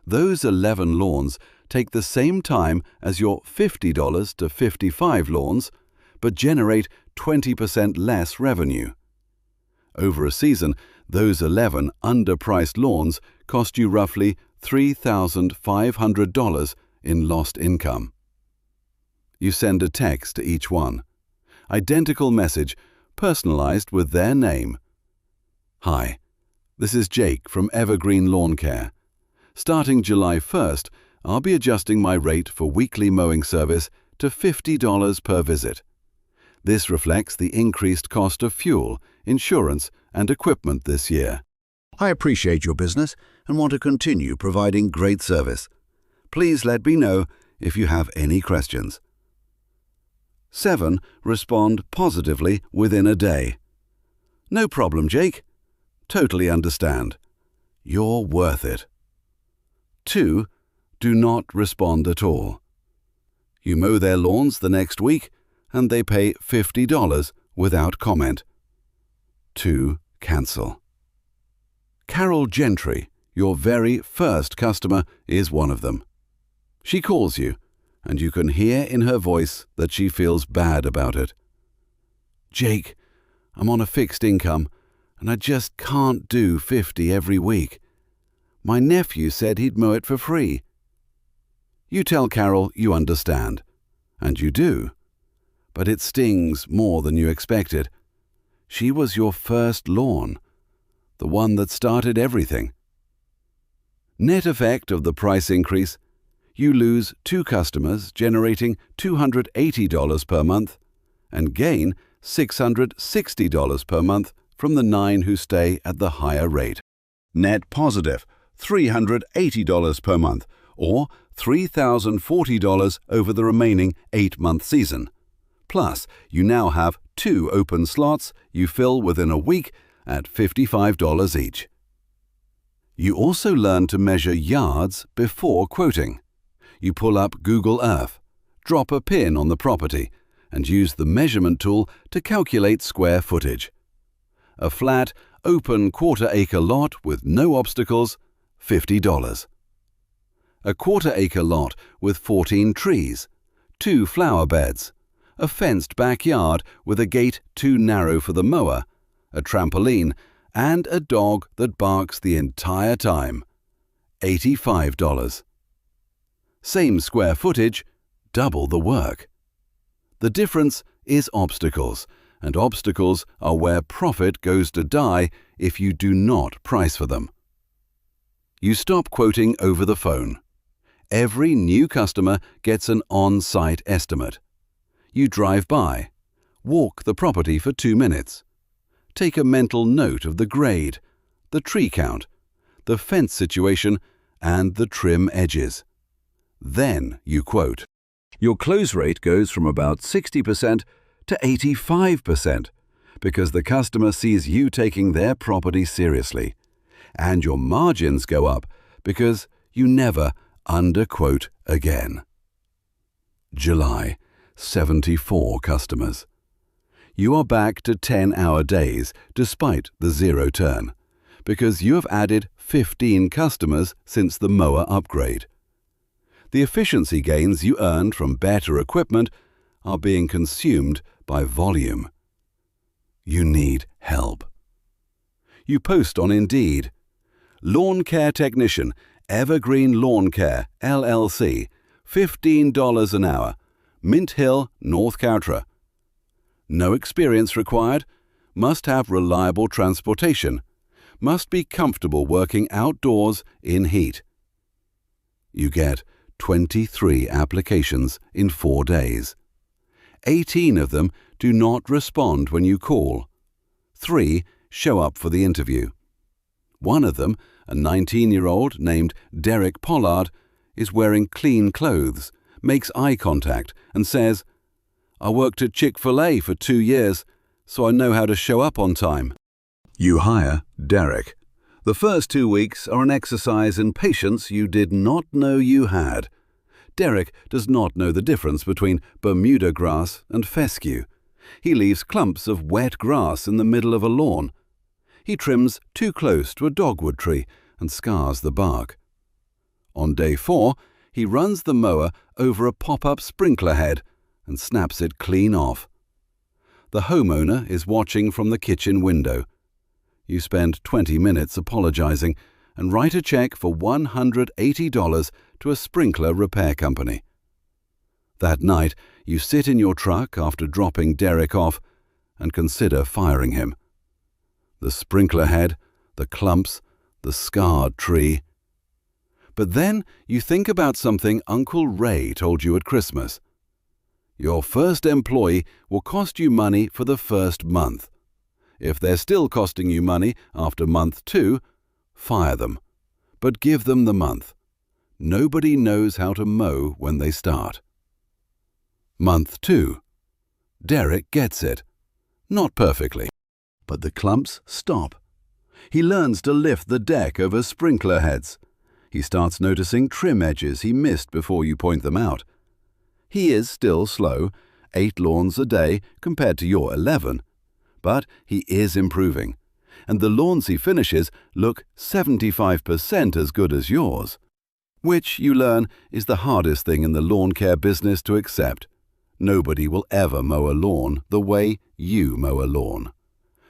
Those 11 lawns take the same time as your $50 to $55 lawns, but generate 20% less revenue. Over a season, those 11 underpriced lawns cost you roughly $3,500 in lost income. You send a text to each one. Identical message, personalized with their name. Hi, this is Jake from Evergreen Lawn Care. Starting July 1st, I'll be adjusting my rate for weekly mowing service to $50 per visit. This reflects the increased cost of fuel, insurance, and equipment this year. I appreciate your business and want to continue providing great service. Please let me know if you have any questions. 7. Respond positively within a day. No problem, Jake. Totally understand. You're worth it. 2. Do not respond at all. You mow their lawns the next week and they pay $50 without comment. 2. Cancel. Carol Gentry, your very first customer, is one of them. She calls you, and you can hear in her voice that she feels bad about it. Jake, I'm on a fixed income, and I just can't do $50 every week. My nephew said he'd mow it for free. You tell Carol you understand, and you do. But it stings more than you expected. She was your first lawn, the one that started everything. Net effect of the price increase, you lose 2 customers generating $280 per month and gain $660 per month from the 9 who stay at the higher rate. Net positive, $380 per month, or $3,040 over the remaining 8-month season. Plus, you now have 2 open slots you fill within a week at $55 each. You also learn to measure yards before quoting. You pull up Google Earth, drop a pin on the property, and use the measurement tool to calculate square footage. A flat, open quarter-acre lot with no obstacles, $50. A quarter-acre lot with 14 trees, 2 flower beds, a fenced backyard with a gate too narrow for the mower, a trampoline, and a dog that barks the entire time, $85. Same square footage, double the work. The difference is obstacles, and obstacles are where profit goes to die if you do not price for them. You stop quoting over the phone. Every new customer gets an on-site estimate. You drive by, walk the property for 2 minutes. Take a mental note of the grade, the tree count, the fence situation, and the trim edges. Then you quote. Your close rate goes from about 60% to 85% because the customer sees you taking their property seriously. And your margins go up because You never underquote again. July, 74 customers. You are back to 10-hour days despite the zero turn, because you have added 15 customers since the mower upgrade. The efficiency gains you earned from better equipment are being consumed by volume. You need help. You post on Indeed. Lawn Care Technician, Evergreen Lawn Care, LLC, $15 an hour, Mint Hill, North Cowtra. No experience required, must have reliable transportation, must be comfortable working outdoors in heat. You get 23 applications in 4 days. 18 of them do not respond when you call. 3 show up for the interview. One of them, a 19-year-old named Derek Pollard, is wearing clean clothes, makes eye contact, and says, "I worked at Chick-fil-A for 2 years, so I know how to show up on time." You hire Derek. The first 2 weeks are an exercise in patience you did not know you had. Derek does not know the difference between Bermuda grass and fescue. He leaves clumps of wet grass in the middle of a lawn. He trims too close to a dogwood tree and scars the bark. On day 4, he runs the mower over a pop-up sprinkler head and snaps it clean off. The homeowner is watching from the kitchen window. You spend 20 minutes apologizing and write a check for $180 to a sprinkler repair company. That night, you sit in your truck after dropping Derek off and consider firing him. The sprinkler head, the clumps, the scarred tree. But then you think about something Uncle Ray told you at Christmas. Your first employee will cost you money for the first month. If they're still costing you money after month 2, fire them. But give them the month. Nobody knows how to mow when they start. Month 2. Derek gets it. Not perfectly. But the clumps stop. He learns to lift the deck over sprinkler heads. He starts noticing trim edges he missed before you point them out. He is still slow, 8 lawns a day compared to your 11. But he is improving, and the lawns he finishes look 75% as good as yours. Which, you learn, is the hardest thing in the lawn care business to accept. Nobody will ever mow a lawn the way you mow a lawn.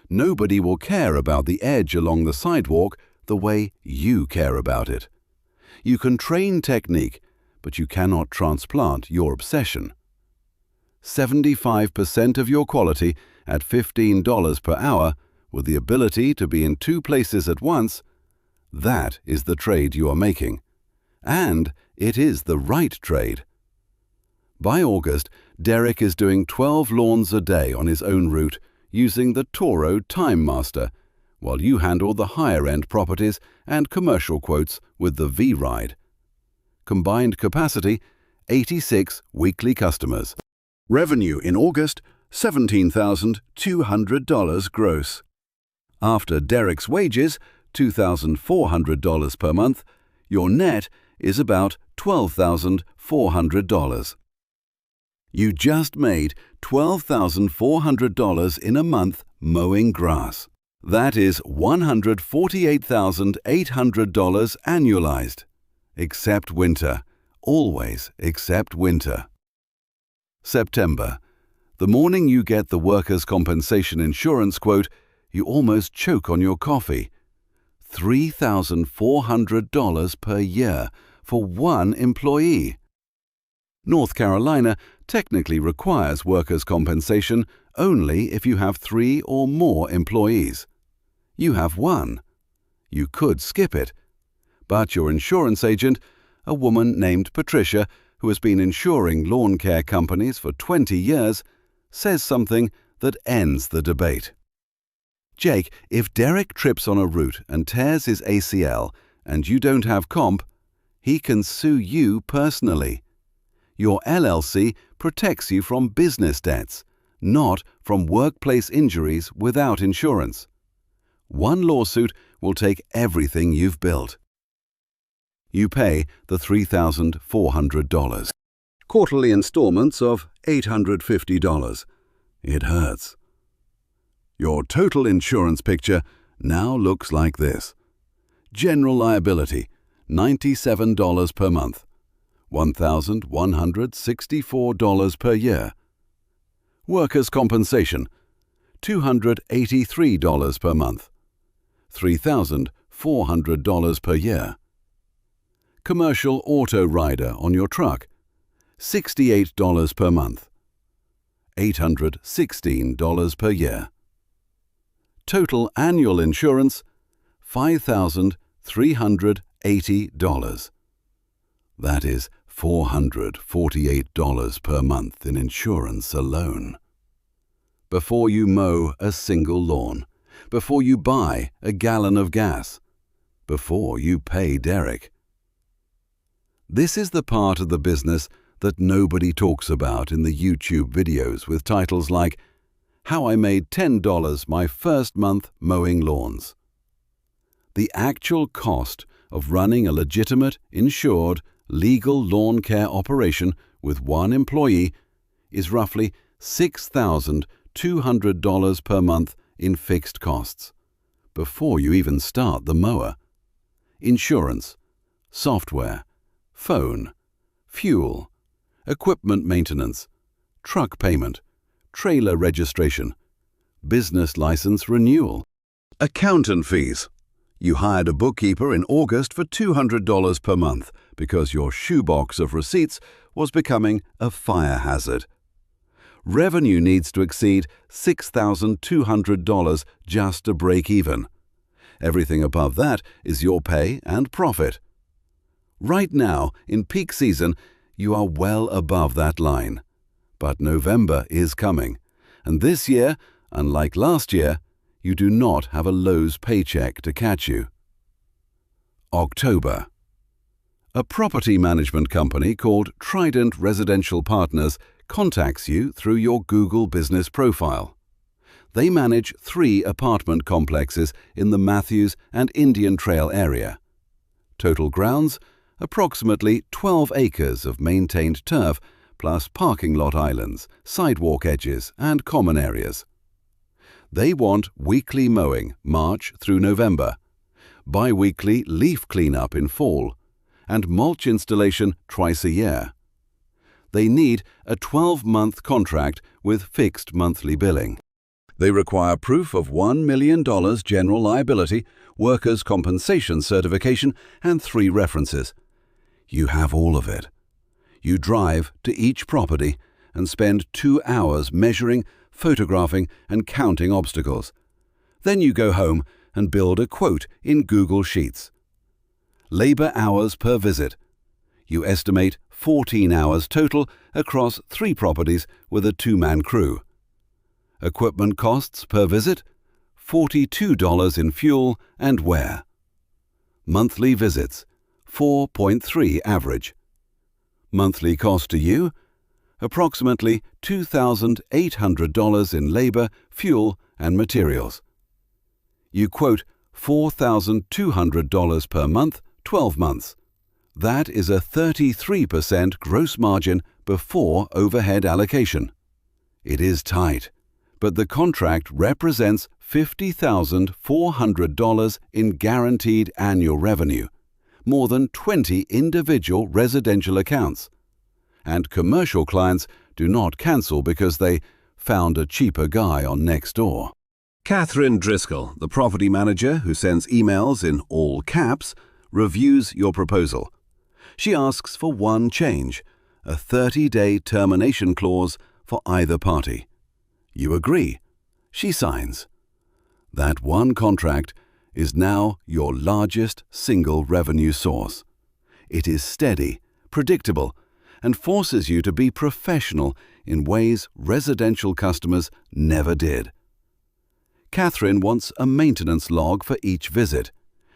Nobody will care about the edge along the sidewalk the way you care about it. You can train technique, but you cannot transplant your obsession. 75% of your quality at $15 per hour with the ability to be in 2 places at once, that is the trade you are making. And it is the right trade. By August, Derek is doing 12 lawns a day on his own route using the Toro Time Master, while you handle the higher-end properties and commercial quotes with the V-Ride. Combined capacity, 86 weekly customers. Revenue in August, $17,200 gross. After Derek's wages, $2,400 per month, your net is about $12,400. You just made $12,400 in a month mowing grass. That is $148,800 annualized. Except winter. Always except winter. September. The morning you get the workers' compensation insurance quote, you almost choke on your coffee. $3,400 per year for one employee. North Carolina technically requires workers' compensation only if you have 3 or more employees. You have 1. You could skip it. But your insurance agent, a woman named Patricia, who has been insuring lawn care companies for 20 years, says something that ends the debate. Jake, if Derek trips on a route and tears his ACL and you don't have comp, he can sue you personally. Your LLC protects you from business debts, not from workplace injuries without insurance. One lawsuit will take everything you've built. You pay the $3,400. Quarterly installments of $850. It hurts. Your total insurance picture now looks like this. General liability, $97 per month, $1,164 per year. Workers' compensation, $283 per month, $3,400 per year. Commercial auto rider on your truck, $68 per month, $816 per year. Total annual insurance, $5,380. That is $448 per month in insurance alone. Before you mow a single lawn, before you buy a gallon of gas, before you pay Derek. This is the part of the business that nobody talks about in the YouTube videos with titles like How I Made $10 My First Month Mowing Lawns. The actual cost of running a legitimate, insured, legal lawn care operation with one employee is roughly $6,200 per month in fixed costs, before you even start the mower. Insurance, software, phone, fuel, equipment maintenance, truck payment, trailer registration, business license renewal, accountant fees. You hired a bookkeeper in August for $200 per month because your shoebox of receipts was becoming a fire hazard. Revenue needs to exceed $6,200 just to break even. Everything above that is your pay and profit. Right now, in peak season, you are well above that line. But November is coming, and this year, unlike last year, you do not have a Lowe's paycheck to catch you. October. A property management company called Trident Residential Partners contacts you through your Google business profile. They manage 3 apartment complexes in the Matthews and Indian Trail area. Total grounds, approximately 12 acres of maintained turf, plus parking lot islands, sidewalk edges, and common areas. They want weekly mowing, March through November, bi-weekly leaf cleanup in fall, and mulch installation twice a year. They need a 12-month contract with fixed monthly billing. They require proof of $1 million general liability, workers' compensation certification, and 3 references. You have all of it. You drive to each property and spend 2 hours measuring, photographing, and counting obstacles. Then you go home and build a quote in Google Sheets. Labor hours per visit. You estimate 14 hours total across 3 properties with a 2-man crew. Equipment costs per visit, $42 in fuel and wear. Monthly visits, 4.3 average. Monthly cost to you, approximately $2,800 in labor, fuel, and materials. You quote $4,200 per month, 12 months. That is a 33% gross margin before overhead allocation. It is tight, but the contract represents $50,400 in guaranteed annual revenue, more than 20 individual residential accounts. And commercial clients do not cancel because they found a cheaper guy on Nextdoor. Catherine Driscoll, the property manager who sends emails in all caps, reviews your proposal. She asks for one change, a 30-day termination clause for either party. You agree. She signs. That one contract is now your largest single revenue source. It is steady, predictable, and forces you to be professional in ways residential customers never did. Catherine wants a maintenance log for each visit.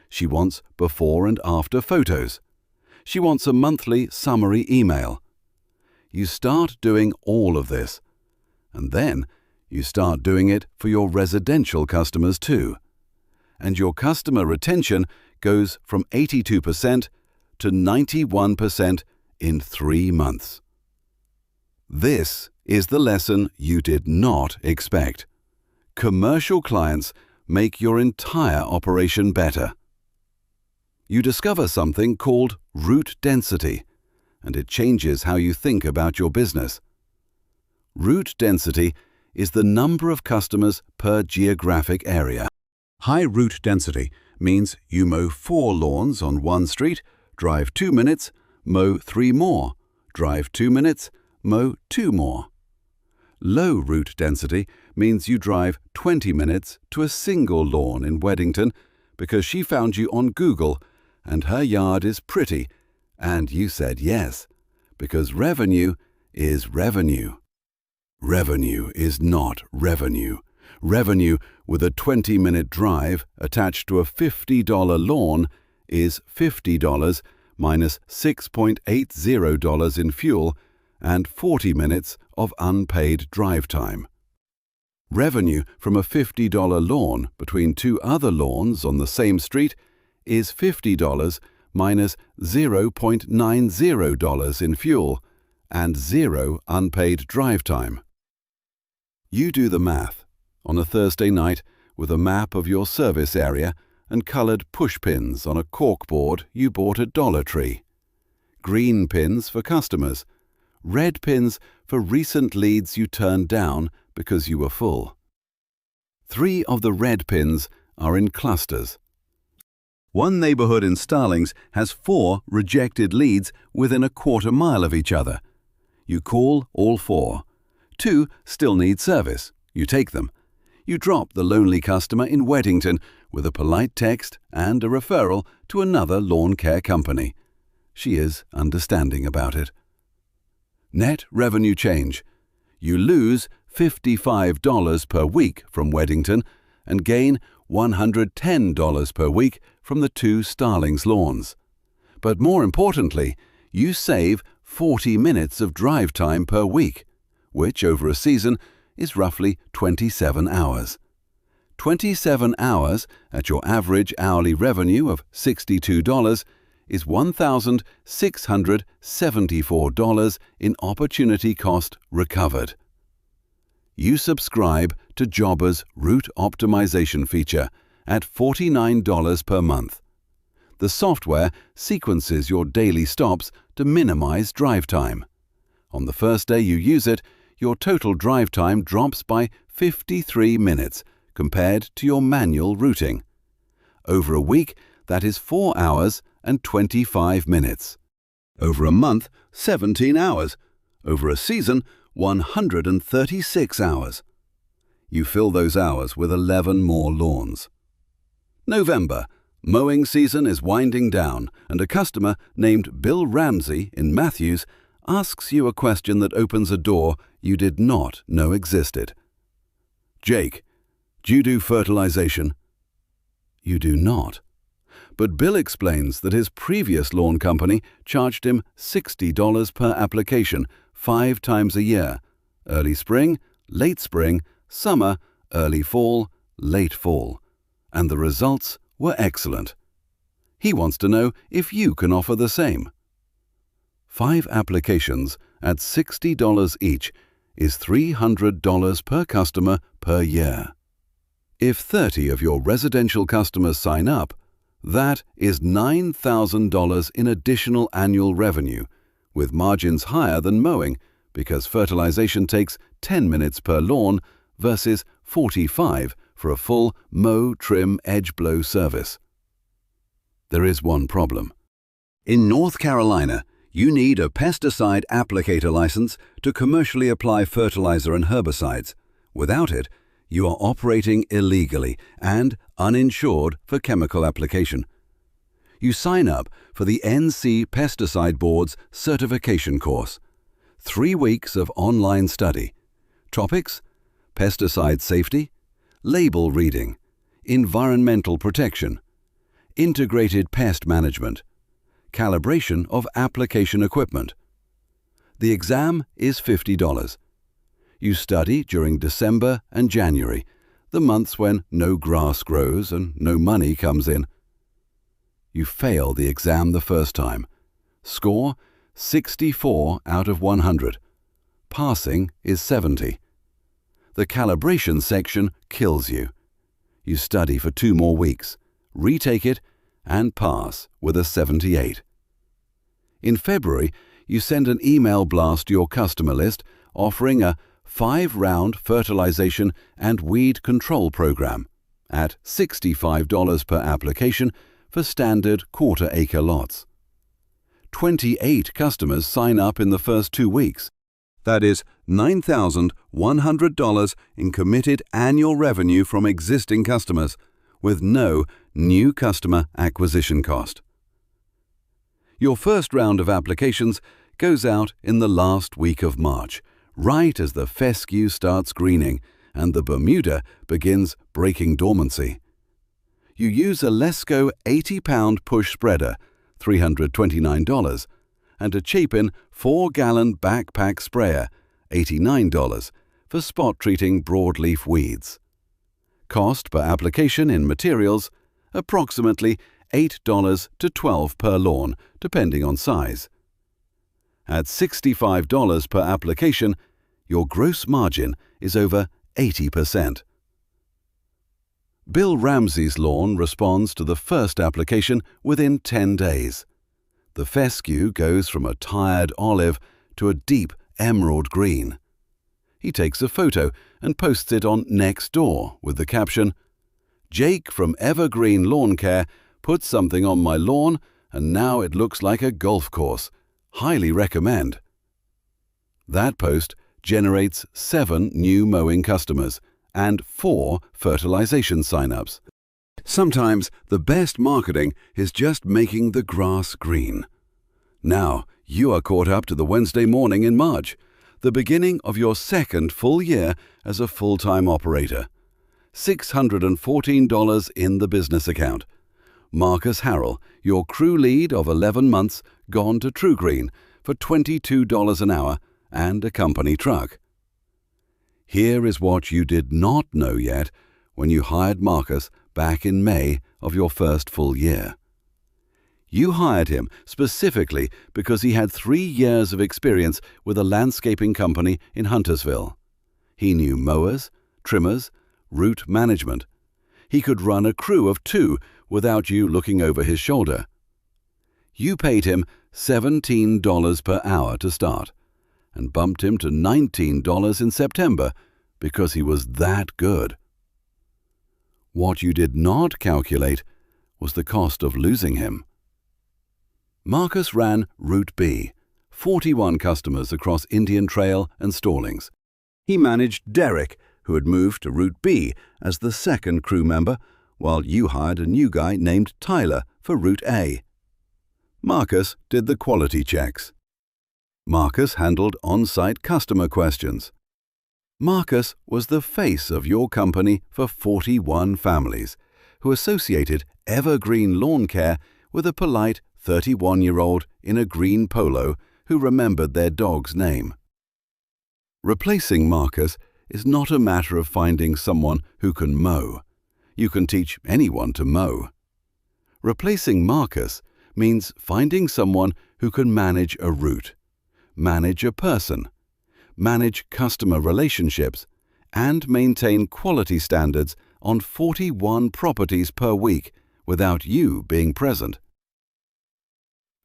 She wants before and after photos. She wants a monthly summary email. You start doing all of this, and then you start doing it for your residential customers too. And your customer retention goes from 82% to 91% in 3 months. This is the lesson you did not expect. Commercial clients make your entire operation better. You discover something called route density, and it changes how you think about your business. Route density is the number of customers per geographic area. High route density means you mow 4 lawns on one street, drive 2 minutes, mow 3 more, drive 2 minutes, mow 2 more. Low route density means you drive 20 minutes to a single lawn in Weddington because she found you on Google and her yard is pretty, and you said yes, because revenue is revenue. Revenue is not revenue. Revenue with a 20-minute drive attached to a $50 lawn is $50 minus $6.80 in fuel and 40 minutes of unpaid drive time. Revenue from a $50 lawn between 2 other lawns on the same street is $50 minus $0.90 in fuel and 0 unpaid drive time. You do the math on a Thursday night with a map of your service area and colored push pins on a corkboard you bought at Dollar Tree. Green pins for customers, red pins for recent leads you turned down because you were full. 3 of the red pins are in clusters. One neighborhood in Starlings has 4 rejected leads within a quarter mile of each other. You call all 4. 2 still need service. You take them. You drop the lonely customer in Weddington with a polite text and a referral to another lawn care company. She is understanding about it. Net revenue change. You lose $55 per week from Weddington and gain $110 per week from the 2 Starlings lawns. But more importantly, you save 40 minutes of drive time per week, which over a season is roughly 27 hours. 27 hours at your average hourly revenue of $62 is $1,674 in opportunity cost recovered. You subscribe to Jobber's route optimization feature at $49 per month. The software sequences your daily stops to minimize drive time. On the first day you use it, your total drive time drops by 53 minutes compared to your manual routing. Over a week, that is 4 hours and 25 minutes. Over a month, 17 hours. Over a season, 136 hours. You fill those hours with 11 more lawns. November. Mowing season is winding down, and a customer named Bill Ramsey in Matthews asks you a question that opens a door you did not know existed. Jake, do you do fertilization? You do not. But Bill explains that his previous lawn company charged him $60 per application 5 times a year: early spring, late spring, summer, early fall, late fall. And the results were excellent. He wants to know if you can offer the same. 5 applications at $60 each is $300 per customer per year. If 30 of your residential customers sign up, that is $9,000 in additional annual revenue, with margins higher than mowing because fertilization takes 10 minutes per lawn versus 45 for a full mow, trim, edge blow service. There is one problem. In North Carolina, you need a pesticide applicator license to commercially apply fertilizer and herbicides. Without it, you are operating illegally and uninsured for chemical application. You sign up for the NC Pesticide Board's certification course. 3 weeks of online study. Topics: pesticide safety, label reading, environmental protection, integrated pest management, calibration of application equipment. The exam is $50. You study during December and January, the months when no grass grows and no money comes in. You fail the exam the first time. Score 64 out of 100. Passing is 70. The calibration section kills you. You study for 2 more weeks, retake it, and pass with a 78. In February, you send an email blast to your customer list offering a 5-round fertilization and weed control program at $65 per application for standard quarter-acre lots. 28 customers sign up in the first 2 weeks. That is $9,100 in committed annual revenue from existing customers, with no new customer acquisition cost. Your first round of applications goes out in the last week of March, right as the fescue starts greening and the Bermuda begins breaking dormancy. You use a Lesco 80-pound push spreader, $329, and a Chapin 4-gallon backpack sprayer, $89, for spot treating broadleaf weeds. Cost per application in materials, approximately $8 to $12 per lawn, depending on size. At $65 per application, your gross margin is over 80%. Bill Ramsey's lawn responds to the first application within 10 days. The fescue goes from a tired olive to a deep emerald green. He takes a photo and posts it on Nextdoor with the caption, "Jake from Evergreen Lawn Care put something on my lawn and now it looks like a golf course. Highly recommend." That post generates 7 new mowing customers and 4 fertilization sign-ups. Sometimes the best marketing is just making the grass green. Now you are caught up to the Wednesday morning in March, the beginning of your second full year as a full-time operator. $614 in the business account. Marcus Harrell, your crew lead of 11 months, gone to TruGreen for $22 an hour and a company truck. Here is what you did not know yet when you hired Marcus back in May of your first full year. You hired him specifically because he had 3 years of experience with a landscaping company in Huntersville. He knew mowers, trimmers, root management. He could run a crew of 2 without you looking over his shoulder. You paid him $17 per hour to start and bumped him to $19 in September because he was that good. What you did not calculate was the cost of losing him. Marcus ran Route B, 41 customers across Indian Trail and Stallings. He managed Derek, who had moved to Route B as the second crew member, while you hired a new guy named Tyler for Route A. Marcus did the quality checks. Marcus handled on-site customer questions. Marcus was the face of your company for 41 families, who associated Evergreen Lawn Care with a polite 31-year-old in a green polo who remembered their dog's name. Replacing Marcus is not a matter of finding someone who can mow. You can teach anyone to mow. Replacing Marcus means finding someone who can manage a route, manage a person, manage customer relationships, and maintain quality standards on 41 properties per week without you being present.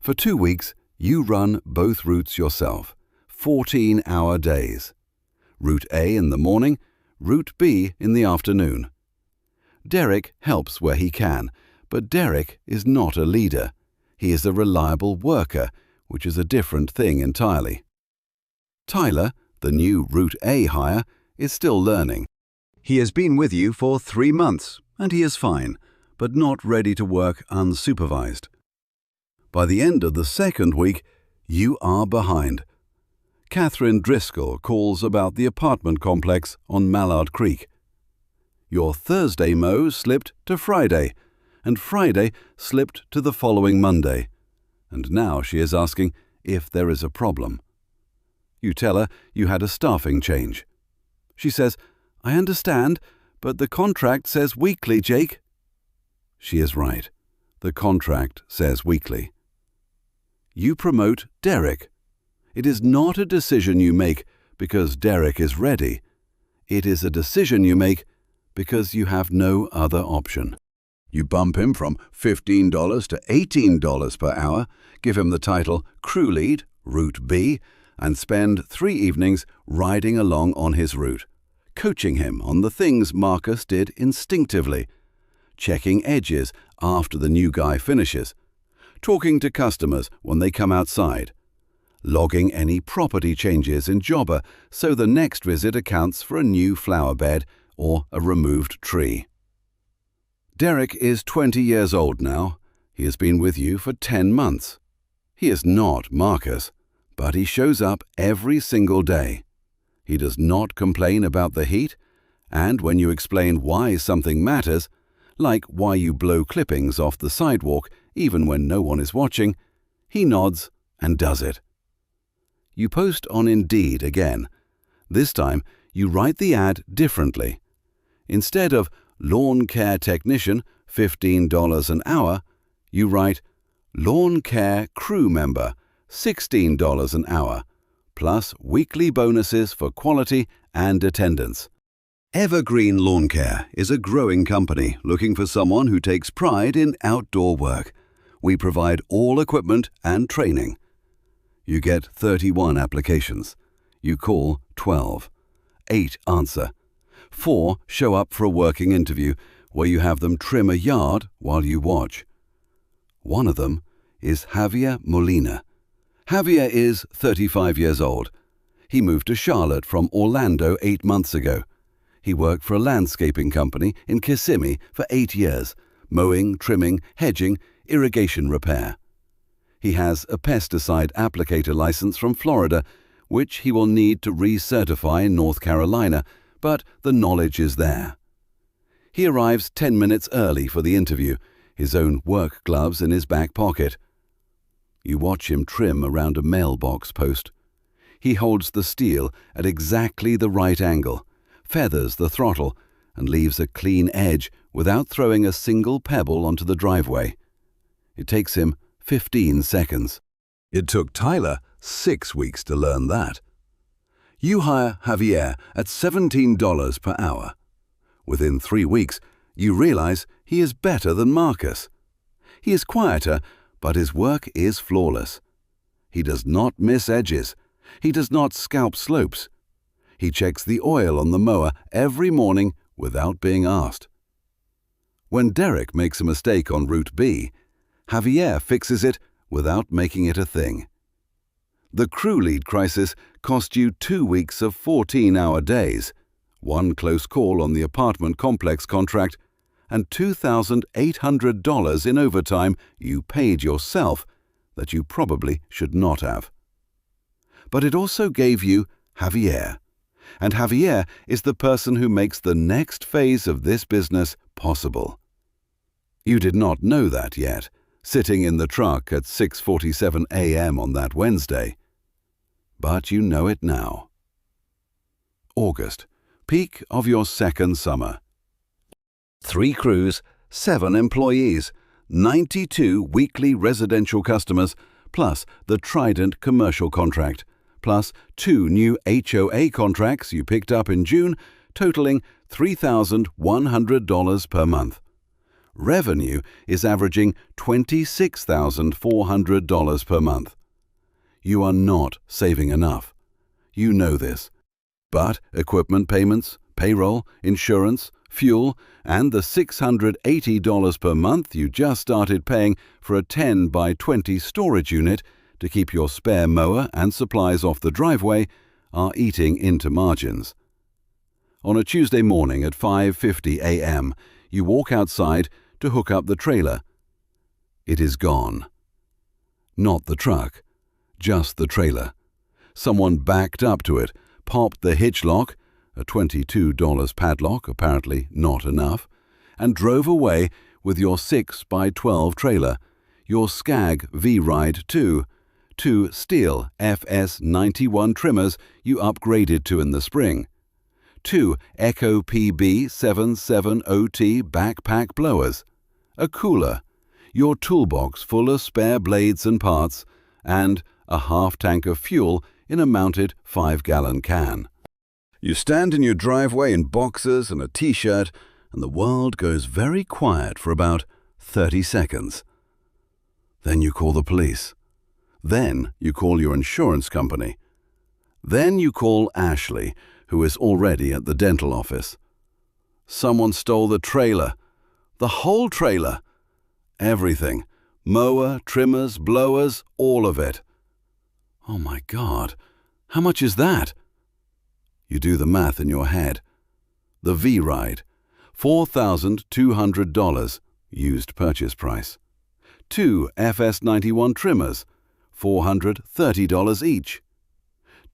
For 2 weeks, you run both routes yourself, 14-hour days. Route A in the morning, Route B in the afternoon. Derek helps where he can, but Derek is not a leader. He is a reliable worker, which is a different thing entirely. Tyler, the new Route A hire, is still learning. He has been with you for 3 months, and he is fine, but not ready to work unsupervised. By the end of the second week, you are behind. Catherine Driscoll calls about the apartment complex on Mallard Creek. Your Thursday mow slipped to Friday, and Friday slipped to the following Monday, and now she is asking if there is a problem. You tell her you had a staffing change. She says, "I understand, but the contract says weekly, Jake." She is right. the contract says weekly. You promote Derek. It is not a decision you make because Derek is ready. It is a decision you make because you have no other option. You bump him from $15 to $18 per hour, give him the title Crew Lead, Route B, and spend 3 evenings riding along on his route, coaching him on the things Marcus did instinctively, checking edges after the new guy finishes, talking to customers when they come outside, logging any property changes in Jobber so the next visit accounts for a new flower bed or a removed tree. Derek is 20 years old now. He has been with you for 10 months. He is not Marcus, but he shows up every single day. He does not complain about the heat, and when you explain why something matters, like why you blow clippings off the sidewalk even when no one is watching, he nods and does it. You post on Indeed again. This time, you write the ad differently. Instead of Lawn Care Technician, $15 an hour, you write Lawn Care Crew Member, $16 an hour, plus weekly bonuses for quality and attendance. Evergreen Lawn Care is a growing company looking for someone who takes pride in outdoor work. We provide all equipment and training. You get 31 applications. You call 12. 8 answer. 4 show up for a working interview where you have them trim a yard while you watch. One of them is Javier Molina. Javier is 35 years old. He moved to Charlotte from Orlando 8 months ago. He worked for a landscaping company in Kissimmee for 8 years, mowing, trimming, hedging, irrigation repair. He has a pesticide applicator license from Florida, which he will need to recertify in North Carolina, but the knowledge is there. He arrives 10 minutes early for the interview, his own work gloves in his back pocket. You watch him trim around a mailbox post. He holds the steel at exactly the right angle, feathers the throttle, and leaves a clean edge without throwing a single pebble onto the driveway. It takes him 15 seconds. It took Tyler 6 weeks to learn that. You hire Javier at $17 per hour. Within 3 weeks, you realize he is better than Marcus. He is quieter, but his work is flawless. He does not miss edges. He does not scalp slopes. He checks the oil on the mower every morning without being asked. When Derek makes a mistake on Route B, Javier fixes it without making it a thing. The crew lead crisis cost you 2 weeks of 14-hour days, 1 close call on the apartment complex contract, and $2,800 in overtime you paid yourself that you probably should not have. But it also gave you Javier, and Javier is the person who makes the next phase of this business possible. You did not know that yet, sitting in the truck at 6:47 a.m. on that Wednesday. But you know it now. August, peak of your second summer. 3 crews, 7 employees, 92 weekly residential customers, plus the Trident commercial contract, plus 2 new HOA contracts you picked up in June, totaling $3,100 per month. Revenue is averaging $26,400 per month. You are not saving enough. You know this. But equipment payments, payroll, insurance, fuel, and the $680 per month you just started paying for a 10 by 20 storage unit to keep your spare mower and supplies off the driveway are eating into margins. On a Tuesday morning at 5:50 a.m., you walk outside to hook up the trailer. It is gone. Not the truck, just the trailer. Someone backed up to it, popped the hitch lock, a $22 padlock, apparently not enough, and drove away with your 6 by 12 trailer, your Skag V-Ride 2, 2 steel FS91 trimmers you upgraded to in the spring, 2 Echo PB 77OT backpack blowers, a cooler, your toolbox full of spare blades and parts, and a half tank of fuel in a mounted 5-gallon can. You stand in your driveway in boxers and a t-shirt, and the world goes very quiet for about 30 seconds. Then you call the police. Then you call your insurance company. Then you call Ashley, who is already at the dental office. Someone stole the trailer. The whole trailer. Everything. Mower, trimmers, blowers, all of it. Oh my God, how much is that? You do the math in your head. The V-Ride, $4,200, used purchase price. 2 FS91 trimmers, $430 each.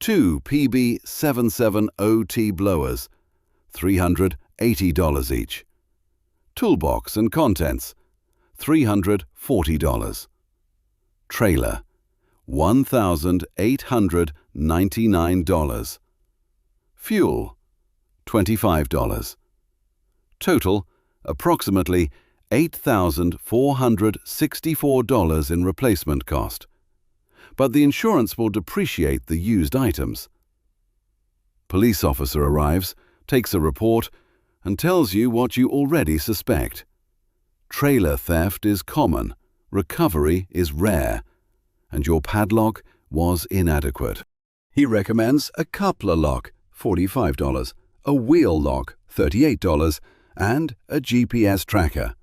2 PB77OT blowers, $380 each. Toolbox and contents, $340. Trailer, $1,899. Fuel, $25. Total, approximately $8,464 in replacement cost. But the insurance will depreciate the used items. Police officer arrives, takes a report, and tells you what you already suspect. Trailer theft is common, recovery is rare, and your padlock was inadequate. He recommends a coupler lock, $45, a wheel lock, $38, and a GPS tracker.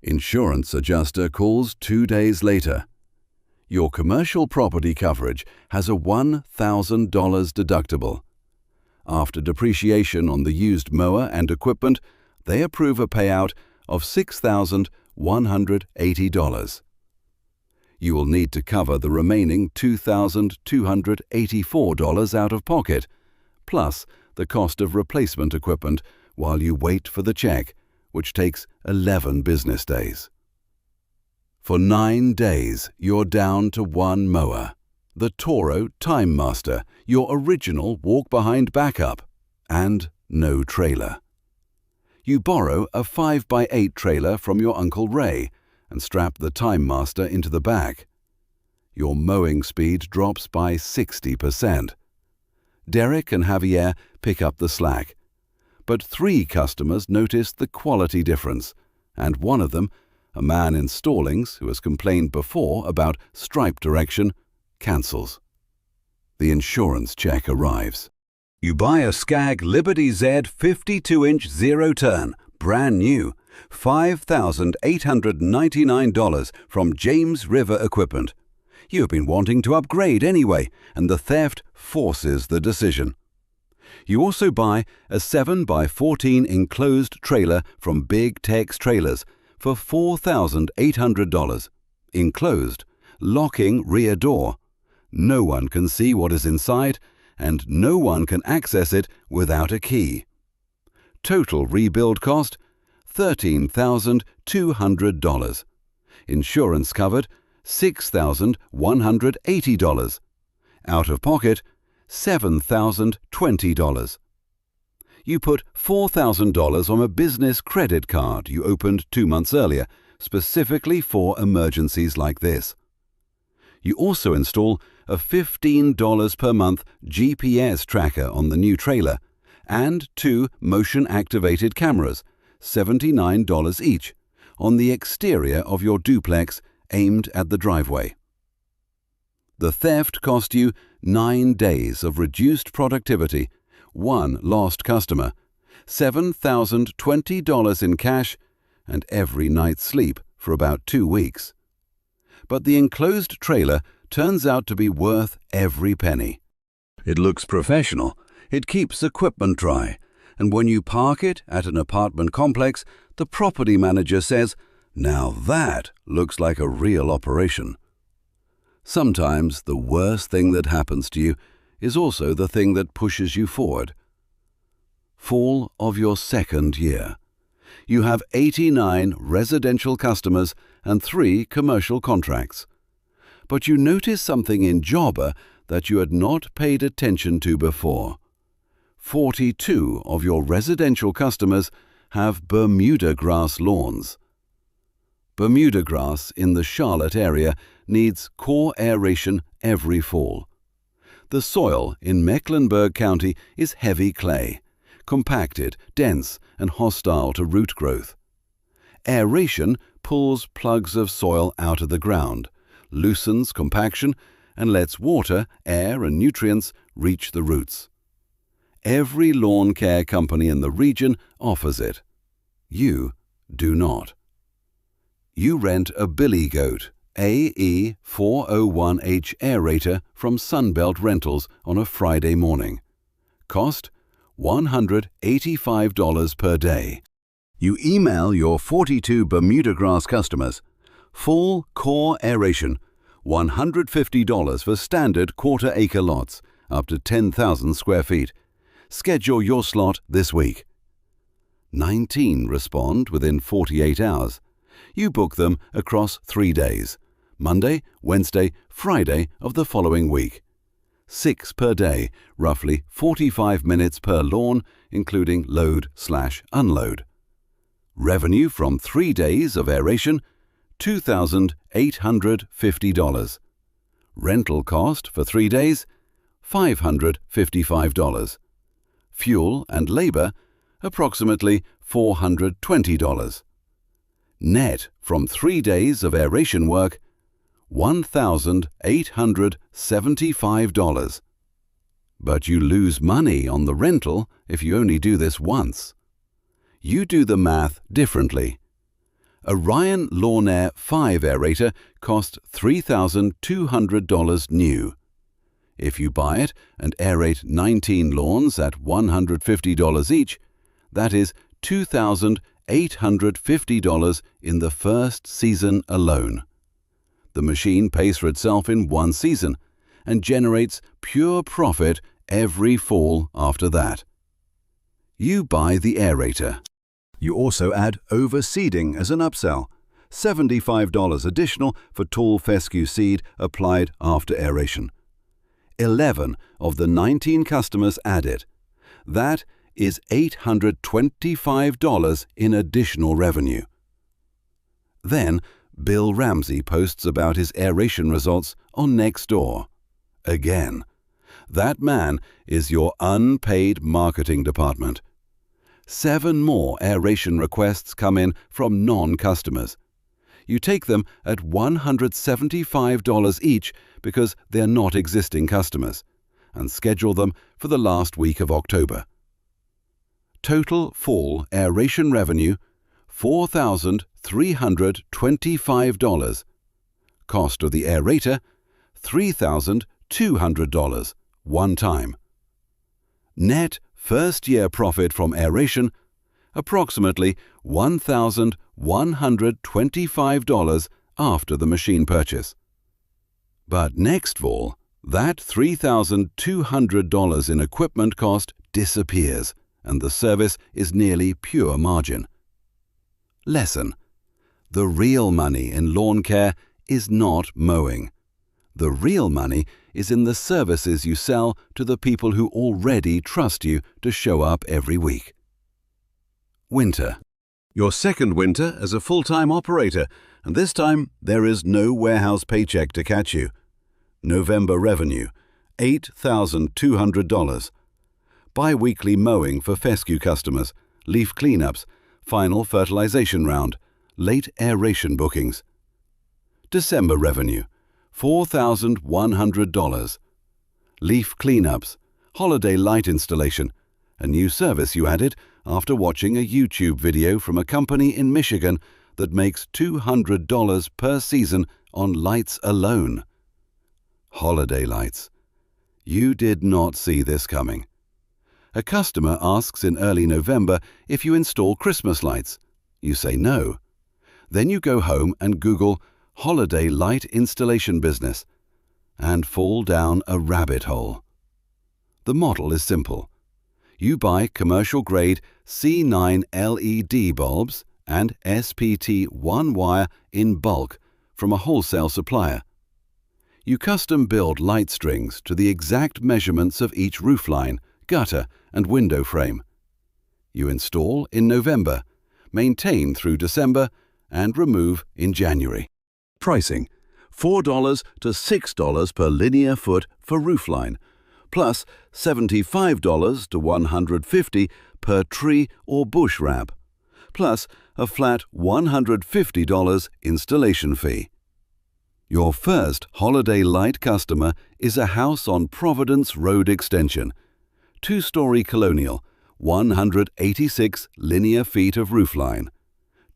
Insurance adjuster calls 2 days later. Your commercial property coverage has a $1,000 deductible. After depreciation on the used mower and equipment, they approve a payout of $6,180. You will need to cover the remaining $2,284 out of pocket, plus the cost of replacement equipment while you wait for the check, which takes 11 business days. For 9 days, you're down to one mower, the Toro Time Master, your original walk-behind backup, and no trailer. You borrow a 5x8 trailer from your Uncle Ray and strap the Time Master into the back. Your mowing speed drops by 60%. Derek and Javier pick up the slack, but 3 customers notice the quality difference, and one of them, a man in Stallings who has complained before about stripe direction, cancels. The insurance check arrives. You buy a Skag Liberty Z 52-inch zero-turn, brand new, $5,899 from James River Equipment. You have been wanting to upgrade anyway, and the theft forces the decision. You also buy a 7x14 enclosed trailer from Big Tex Trailers for $4,800. Enclosed, locking rear door. No one can see what is inside, and no one can access it without a key. Total rebuild cost, $13,200. Insurance covered, $6,180. Out of pocket, $7,020. You put $4,000 on a business credit card you opened 2 months earlier, specifically for emergencies like this. You also install a $15 per month GPS tracker on the new trailer and 2 motion-activated cameras, $79 each, on the exterior of your duplex aimed at the driveway. The theft cost you 9 days of reduced productivity, 1 lost customer, $7,020 in cash, and every night's sleep for about 2 weeks. But the enclosed trailer turns out to be worth every penny. It looks professional, it keeps equipment dry, and when you park it at an apartment complex, the property manager says, "Now that looks like a real operation." Sometimes the worst thing that happens to you is also the thing that pushes you forward. Fall of your second year. You have 89 residential customers and 3 commercial contracts. But you notice something in Jobber that you had not paid attention to before. 42 of your residential customers have Bermuda grass lawns. Bermuda grass in the Charlotte area needs core aeration every fall. The soil in Mecklenburg County is heavy clay, compacted, dense, and hostile to root growth. Aeration pulls plugs of soil out of the ground, loosens compaction, and lets water, air, and nutrients reach the roots. Every lawn care company in the region offers it. You do not. You rent a Billy Goat AE401H aerator from Sunbelt Rentals on a Friday morning. Cost $185 per day. You email your 42 Bermuda grass customers. Full core aeration, $150 for standard quarter-acre lots, up to 10,000 square feet. Schedule your slot this week. 19 respond within 48 hours. You book them across 3 days, Monday, Wednesday, Friday of the following week. 6 per day, roughly 45 minutes per lawn, including load/unload. Revenue from 3 days of aeration, $2,850. Rental cost for 3 days, $555. Fuel and labor, approximately $420. Net from 3 days of aeration work, $1,875. But you lose money on the rental if you only do this once. You do the math differently. A Ryan Lawn Air 5 aerator costs $3,200 new. If you buy it and aerate 19 lawns at $150 each, that is $2,850 in the first season alone. The machine pays for itself in 1 season and generates pure profit every fall after that. You buy the aerator. You also add overseeding as an upsell, $75 additional for tall fescue seed applied after aeration. 11 of the 19 customers add it. That is $825 in additional revenue. Then, Bill Ramsey posts about his aeration results on Nextdoor. Again, that man is your unpaid marketing department. 7 more aeration requests come in from non-customers. You take them at $175 each because they're not existing customers, and schedule them for the last week of October. Total fall aeration revenue, $4,325. Cost of the aerator, $3,200, one time. Net first-year profit from aeration, approximately $1,125 after the machine purchase. But next fall, that $3,200 in equipment cost disappears, and the service is nearly pure margin. Lesson: the real money in lawn care is not mowing. The real money is in the services you sell to the people who already trust you to show up every week. Winter. Your second winter as a full-time operator, and this time there is no warehouse paycheck to catch you. November revenue, $8,200. Bi-weekly mowing for fescue customers, leaf cleanups, final fertilization round, late aeration bookings. December revenue, $4,100. Leaf cleanups, holiday light installation, a new service you added after watching a YouTube video from a company in Michigan that makes $200 per season on lights alone. Holiday lights. You did not see this coming. A customer asks in early November if you install Christmas lights. You say no. Then you go home and Google holiday light installation business and fall down a rabbit hole. The model is simple. You buy commercial-grade C9 LED bulbs and SPT 1-wire in bulk from a wholesale supplier. You custom-build light strings to the exact measurements of each roofline, gutter, and window frame. You install in November, maintain through December, and remove in January. Pricing: $4 to $6 per linear foot for roofline, plus $75 to $150 per tree or bush wrap, plus a flat $150 installation fee. Your first Holiday Light customer is a house on Providence Road Extension, 2-story colonial, 186 linear feet of roofline,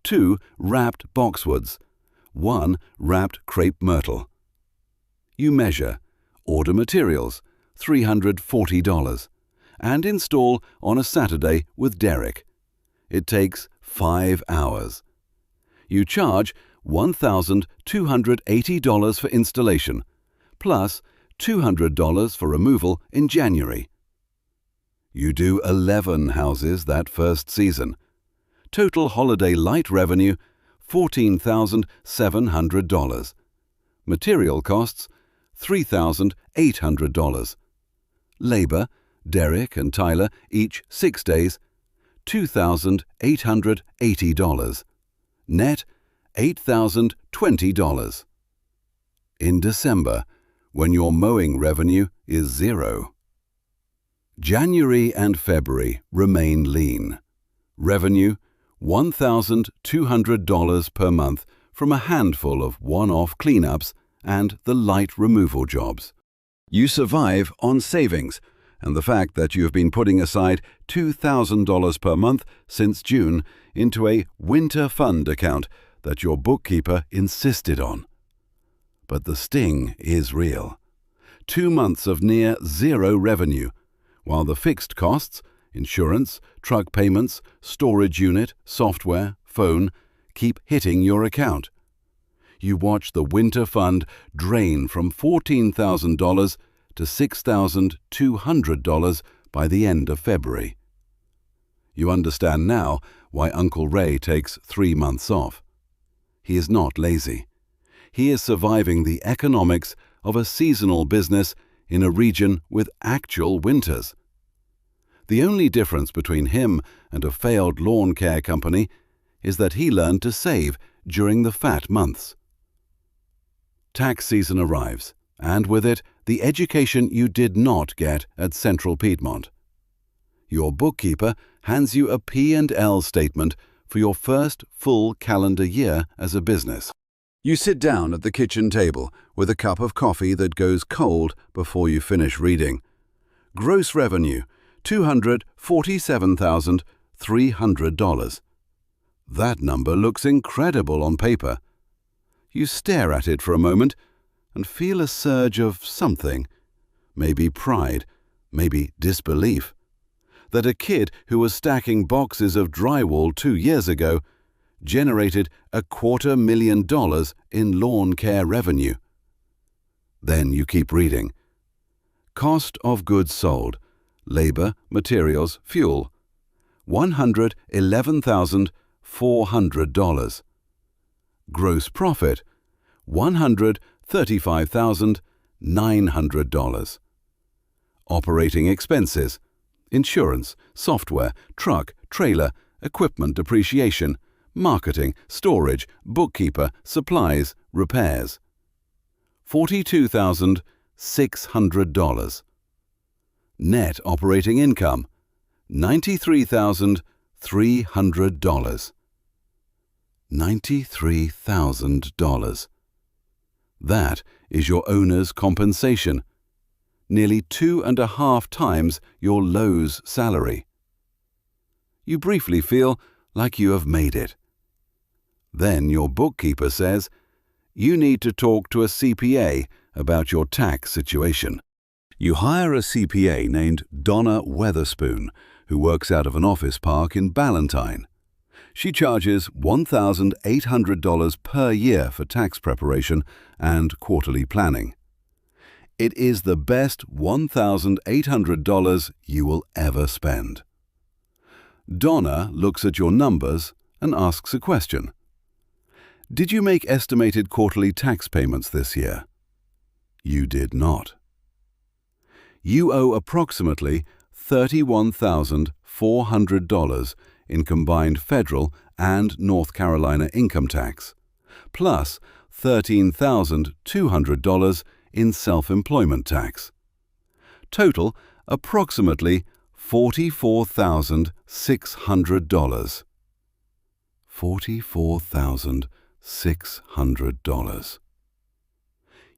2 wrapped boxwoods, 1 wrapped crepe myrtle. You measure, order materials, $340, and install on a Saturday with Derek. It takes 5 hours. You charge $1,280 for installation, plus $200 for removal in January. You do 11 houses that first season. Total Holiday Light revenue, $14,700. Material costs, $3,800. Labor, Derek and Tyler, each 6 days, $2,880. Net, $8,020. In December, when your mowing revenue is 0. January and February remain lean. Revenue, $1,200 per month from a handful of one-off cleanups and the light removal jobs. You survive on savings and the fact that you have been putting aside $2,000 per month since June into a winter fund account that your bookkeeper insisted on. But the sting is real. 2 months of near zero revenue, while the fixed costs, insurance, truck payments, storage unit, software, phone, keep hitting your account. You watch the winter fund drain from $14,000 to $6,200 by the end of February. You understand now why Uncle Ray takes 3 months off. He is not lazy. He is surviving the economics of a seasonal business in a region with actual winters. The only difference between him and a failed lawn care company is that he learned to save during the fat months. Tax season arrives, and with it, the education you did not get at Central Piedmont. Your bookkeeper hands you a P&L statement for your first full calendar year as a business. You sit down at the kitchen table with a cup of coffee that goes cold before you finish reading. Gross revenue, $247,300. That number looks incredible on paper. You stare at it for a moment and feel a surge of something, maybe pride, maybe disbelief, that a kid who was stacking boxes of drywall 2 years ago generated $250,000 in lawn care revenue. Then you keep reading. Cost of goods sold, labor, materials, fuel, $111,400. Gross profit, $135,900. Operating expenses, insurance, software, truck, trailer, equipment depreciation, marketing, storage, bookkeeper, supplies, repairs. $42,600. Net operating income, $93,300. $93,000. That is your owner's compensation, nearly 2.5 times your Lowe's salary. You briefly feel like you have made it. Then your bookkeeper says, you need to talk to a CPA about your tax situation. You hire a CPA named Donna Weatherspoon, who works out of an office park in Ballantyne. She charges $1,800 per year for tax preparation and quarterly planning. It is the best $1,800 you will ever spend. Donna looks at your numbers and asks a question. Did you make estimated quarterly tax payments this year? You did not. You owe approximately $31,400 in combined federal and North Carolina income tax, plus $13,200 in self-employment tax. Total, approximately $44,600. $44,600.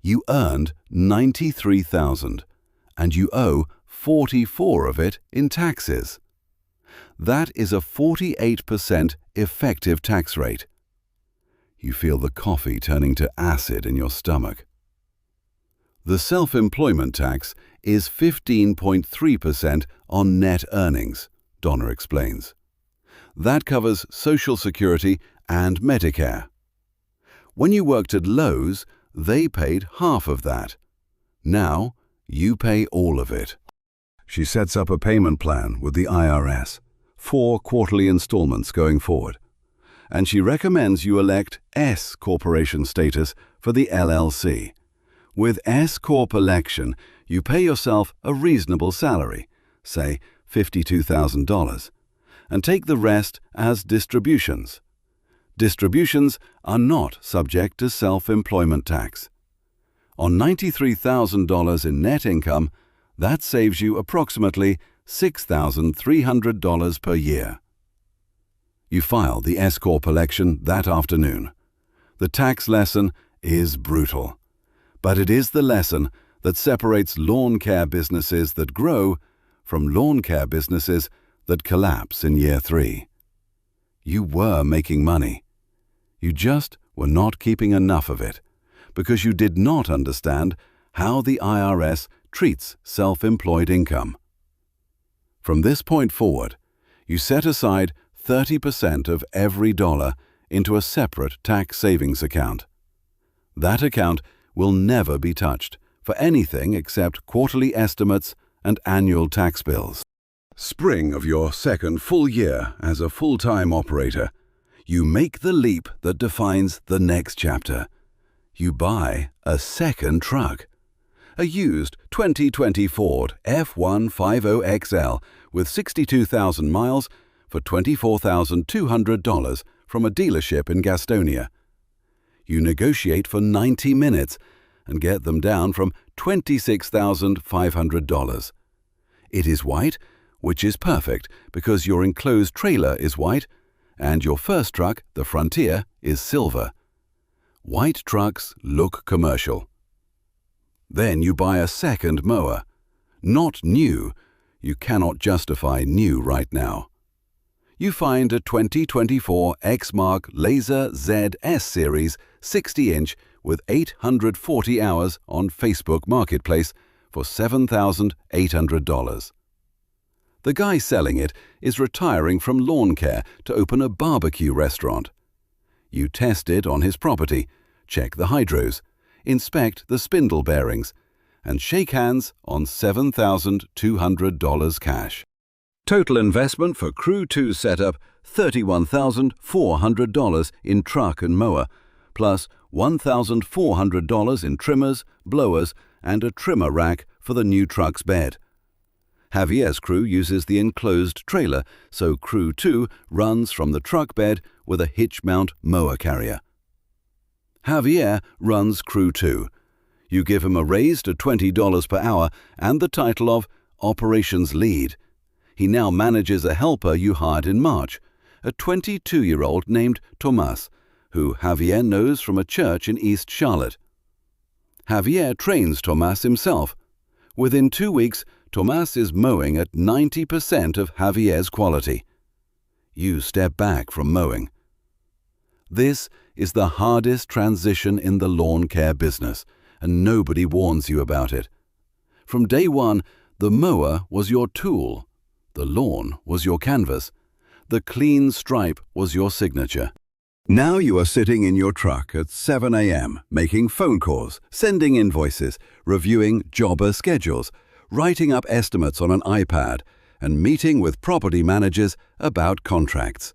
You earned $93,000 and you owe 44 of it in taxes. That is a 48% effective tax rate. You feel the coffee turning to acid in your stomach. The self-employment tax is 15.3% on net earnings, Donna explains. That covers Social Security and Medicare. When you worked at Lowe's, they paid half of that. Now, you pay all of it. She sets up a payment plan with the IRS, 4 quarterly installments going forward. And she recommends you elect S Corporation status for the LLC. With S Corp election, you pay yourself a reasonable salary, say $52,000, and take the rest as distributions. Distributions are not subject to self-employment tax. On $93,000 in net income, that saves you approximately $6,300 per year. You file the S Corp election that afternoon. The tax lesson is brutal, but it is the lesson that separates lawn care businesses that grow from lawn care businesses that collapse in year 3. You were making money. You just were not keeping enough of it because you did not understand how the IRS treats self-employed income. From this point forward, you set aside 30% of every dollar into a separate tax savings account. That account will never be touched for anything except quarterly estimates and annual tax bills. Spring of your second full year as a full-time operator, you make the leap that defines the next chapter. You buy a second truck. A used 2020 Ford F150XL with 62,000 miles for $24,200 from a dealership in Gastonia. You negotiate for 90 minutes and get them down from $26,500. It is white, which is perfect because your enclosed trailer is white and your first truck, the Frontier, is silver. White trucks look commercial. Then you buy a second mower. Not new. You cannot justify new right now. You find a 2024 Exmark Laser Z S Series 60-inch with 840 hours on Facebook Marketplace for $7,800. The guy selling it is retiring from lawn care to open a barbecue restaurant. You test it on his property, check the hydros, inspect the spindle bearings, and shake hands on $7,200 cash. Total investment for Crew 2 setup, $31,400 in truck and mower, plus $1,400 in trimmers, blowers, and a trimmer rack for the new truck's bed. Javier's crew uses the enclosed trailer, so Crew 2 runs from the truck bed with a hitch mount mower carrier. Javier runs Crew 2. You give him a raise to $20 per hour and the title of Operations Lead. He now manages a helper you hired in March, a 22-year-old named Tomas, who Javier knows from a church in East Charlotte. Javier trains Tomas himself. Within 2 weeks, Tomas is mowing at 90% of Javier's quality. You step back from mowing. This is the hardest transition in the lawn care business, and nobody warns you about it. From day one, the mower was your tool. The lawn was your canvas. The clean stripe was your signature. Now you are sitting in your truck at 7 a.m., making phone calls, sending invoices, reviewing jobber schedules, writing up estimates on an iPad, and meeting with property managers about contracts.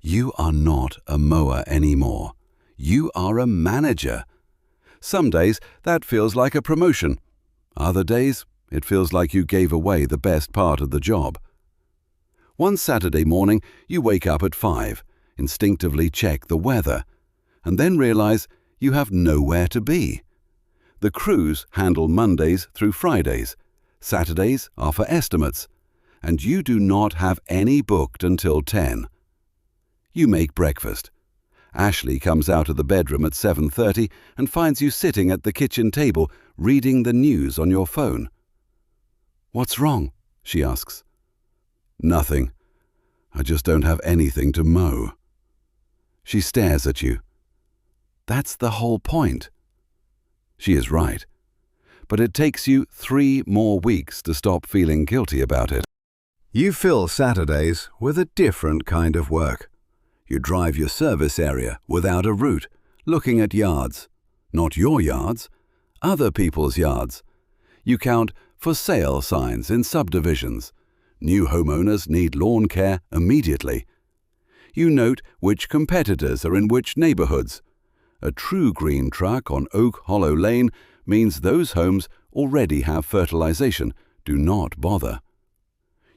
You are not a mower anymore. You are a manager. Some days that feels like a promotion. Other days it feels like you gave away the best part of the job. One Saturday morning, you wake up at 5. instinctively check the weather, and then realize you have nowhere to be. The crews handle Mondays through Fridays. Saturdays are for estimates, and you do not have any booked until 10. You make breakfast. Ashley comes out of the bedroom at 7:30 and finds you sitting at the kitchen table reading the news on your phone. "What's wrong?" she asks. "Nothing. I just don't have anything to mow." She stares at you. "That's the whole point." She is right. But it takes you 3 more weeks to stop feeling guilty about it. You fill Saturdays with a different kind of work. You drive your service area without a route, looking at yards. Not your yards, other people's yards. You count for sale signs in subdivisions. New homeowners need lawn care immediately. You note which competitors are in which neighborhoods. A True Green truck on Oak Hollow Lane means those homes already have fertilization. Do not bother.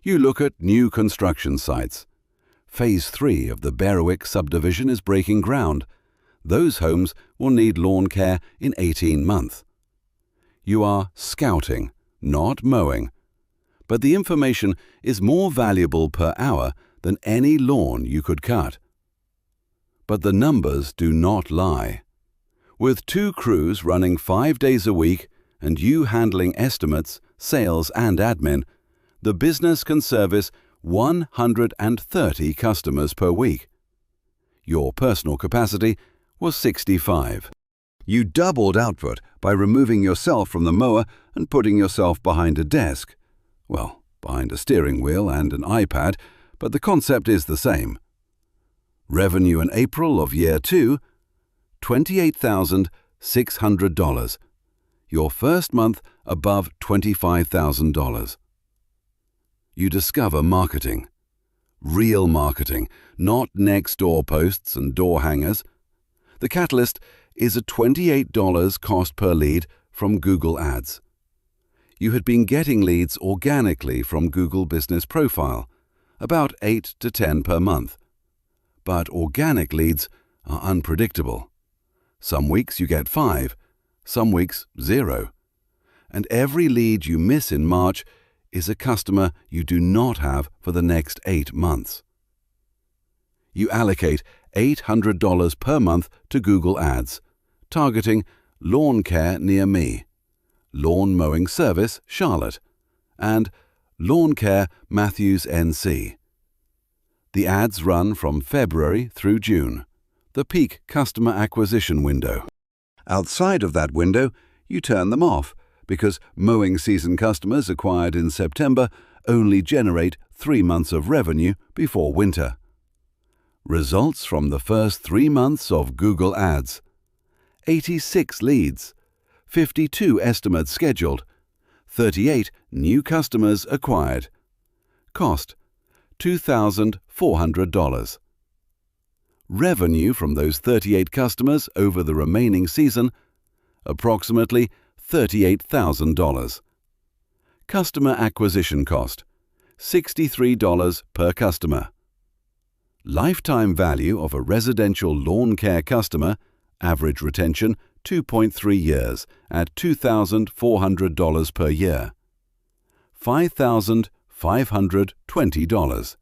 You look at new construction sites. Phase 3 of the Berwick subdivision is breaking ground. Those homes will need lawn care in 18 months. You are scouting, not mowing. But the information is more valuable per hour than any lawn you could cut. But the numbers do not lie. With 2 crews running 5 days a week and you handling estimates, sales and admin, the business can service 130 customers per week. Your personal capacity was 65. You doubled output by removing yourself from the mower and putting yourself behind a desk. Well, behind a steering wheel and an iPad, but the concept is the same. Revenue in April of year 2, $28,600. Your first month above $25,000. You discover marketing. Real marketing, not next-door posts and door hangers. The catalyst is a $28 cost per lead from Google Ads. You had been getting leads organically from Google Business Profile, about 8 to 10 per month. But organic leads are unpredictable. Some weeks you get 5, some weeks 0. And every lead you miss in March is a customer you do not have for the next 8 months. You allocate $800 per month to Google Ads, targeting lawn care near me, lawn mowing service Charlotte, and lawn care Matthews NC. The ads run from February through June, the peak customer acquisition window. Outside of that window, you turn them off because mowing season customers acquired in September only generate 3 months of revenue before winter. Results from the first 3 months of Google Ads: 86 leads, 52 estimates scheduled, 38 new customers acquired. Cost: $2,400. Revenue from those 38 customers over the remaining season: approximately $38,000. Customer acquisition cost: $63 per customer. Lifetime value of a residential lawn care customer, average retention 2.3 years at $2,400 per year. $5,520.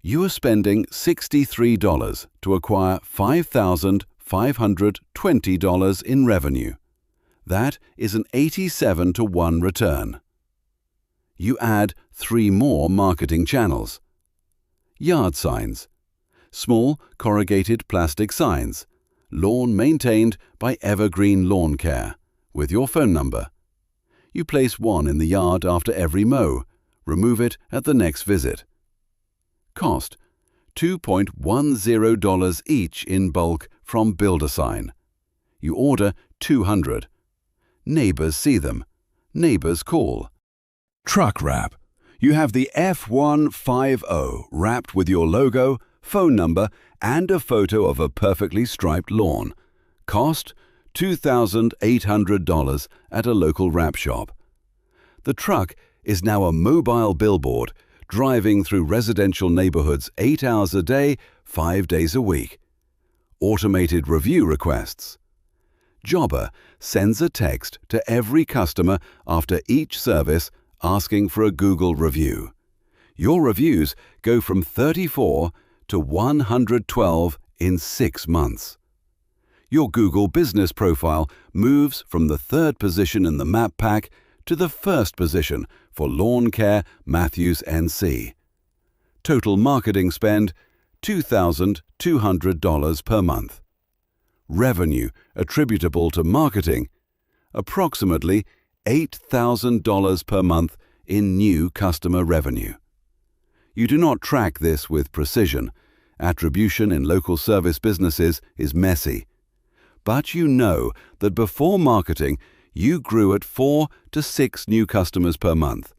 You are spending $63 to acquire $5,520 in revenue. That is an 87 to 1 return. You add 3 more marketing channels. Yard signs. Small corrugated plastic signs. Lawn maintained by Evergreen Lawn Care, with your phone number. You place 1 in the yard after every mow. Remove it at the next visit. Cost: $2.10 each in bulk from Build-A-Sign. You order 200. Neighbors see them. Neighbors call. Truck wrap. You have the F150 wrapped with your logo, phone number, and a photo of a perfectly striped lawn. Cost: $2,800 at a local wrap shop. The truck is now a mobile billboard, driving through residential neighborhoods 8 hours a day, 5 days a week. Automated review requests. Jobber sends a text to every customer after each service asking for a Google review. Your reviews go from 34 to 112 in 6 months. Your Google business profile moves from the 3rd position in the map pack to the 1st position for Lawn Care Matthews NC. Total marketing spend $2,200 per month. Revenue attributable to marketing, approximately $8,000 per month in new customer revenue. You do not track this with precision. Attribution in local service businesses is messy. But you know that before marketing, you grew at 4 to 6 new customers per month.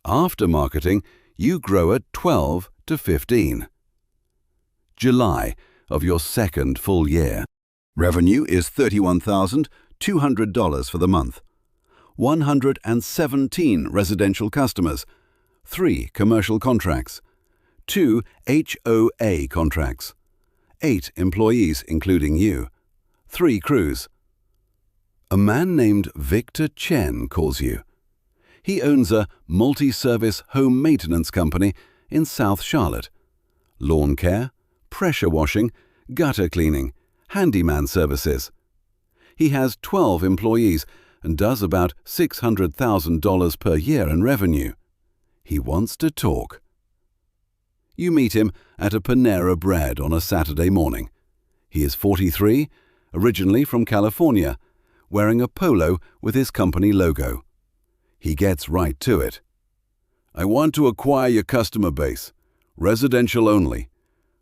After marketing, you grow at 12 to 15. July of your 2nd full year. Revenue is $31,200 for the month. 117 residential customers, 3 commercial contracts, 2 HOA contracts, 8 employees including you, 3 crews. A man named Victor Chen calls you. He owns a multi-service home maintenance company in South Charlotte. Lawn care, pressure washing, gutter cleaning, handyman services. He has 12 employees and does about $600,000 per year in revenue. He wants to talk. You meet him at a Panera Bread on a Saturday morning. He is 43, originally from California, wearing a polo with his company logo. He gets right to it. I want to acquire your customer base, residential only.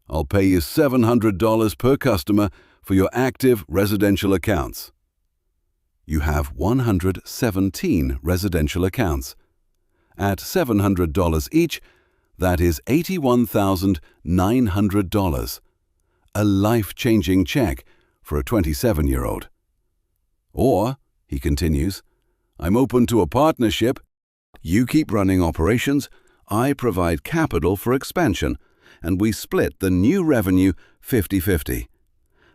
I'll pay you $700 per customer for your active residential accounts. You have 117 residential accounts. At $700 each, that is $81,900. A life-changing check for a 27-year-old. Or, he continues, I'm open to a partnership. You keep running operations, I provide capital for expansion, and we split the new revenue 50-50.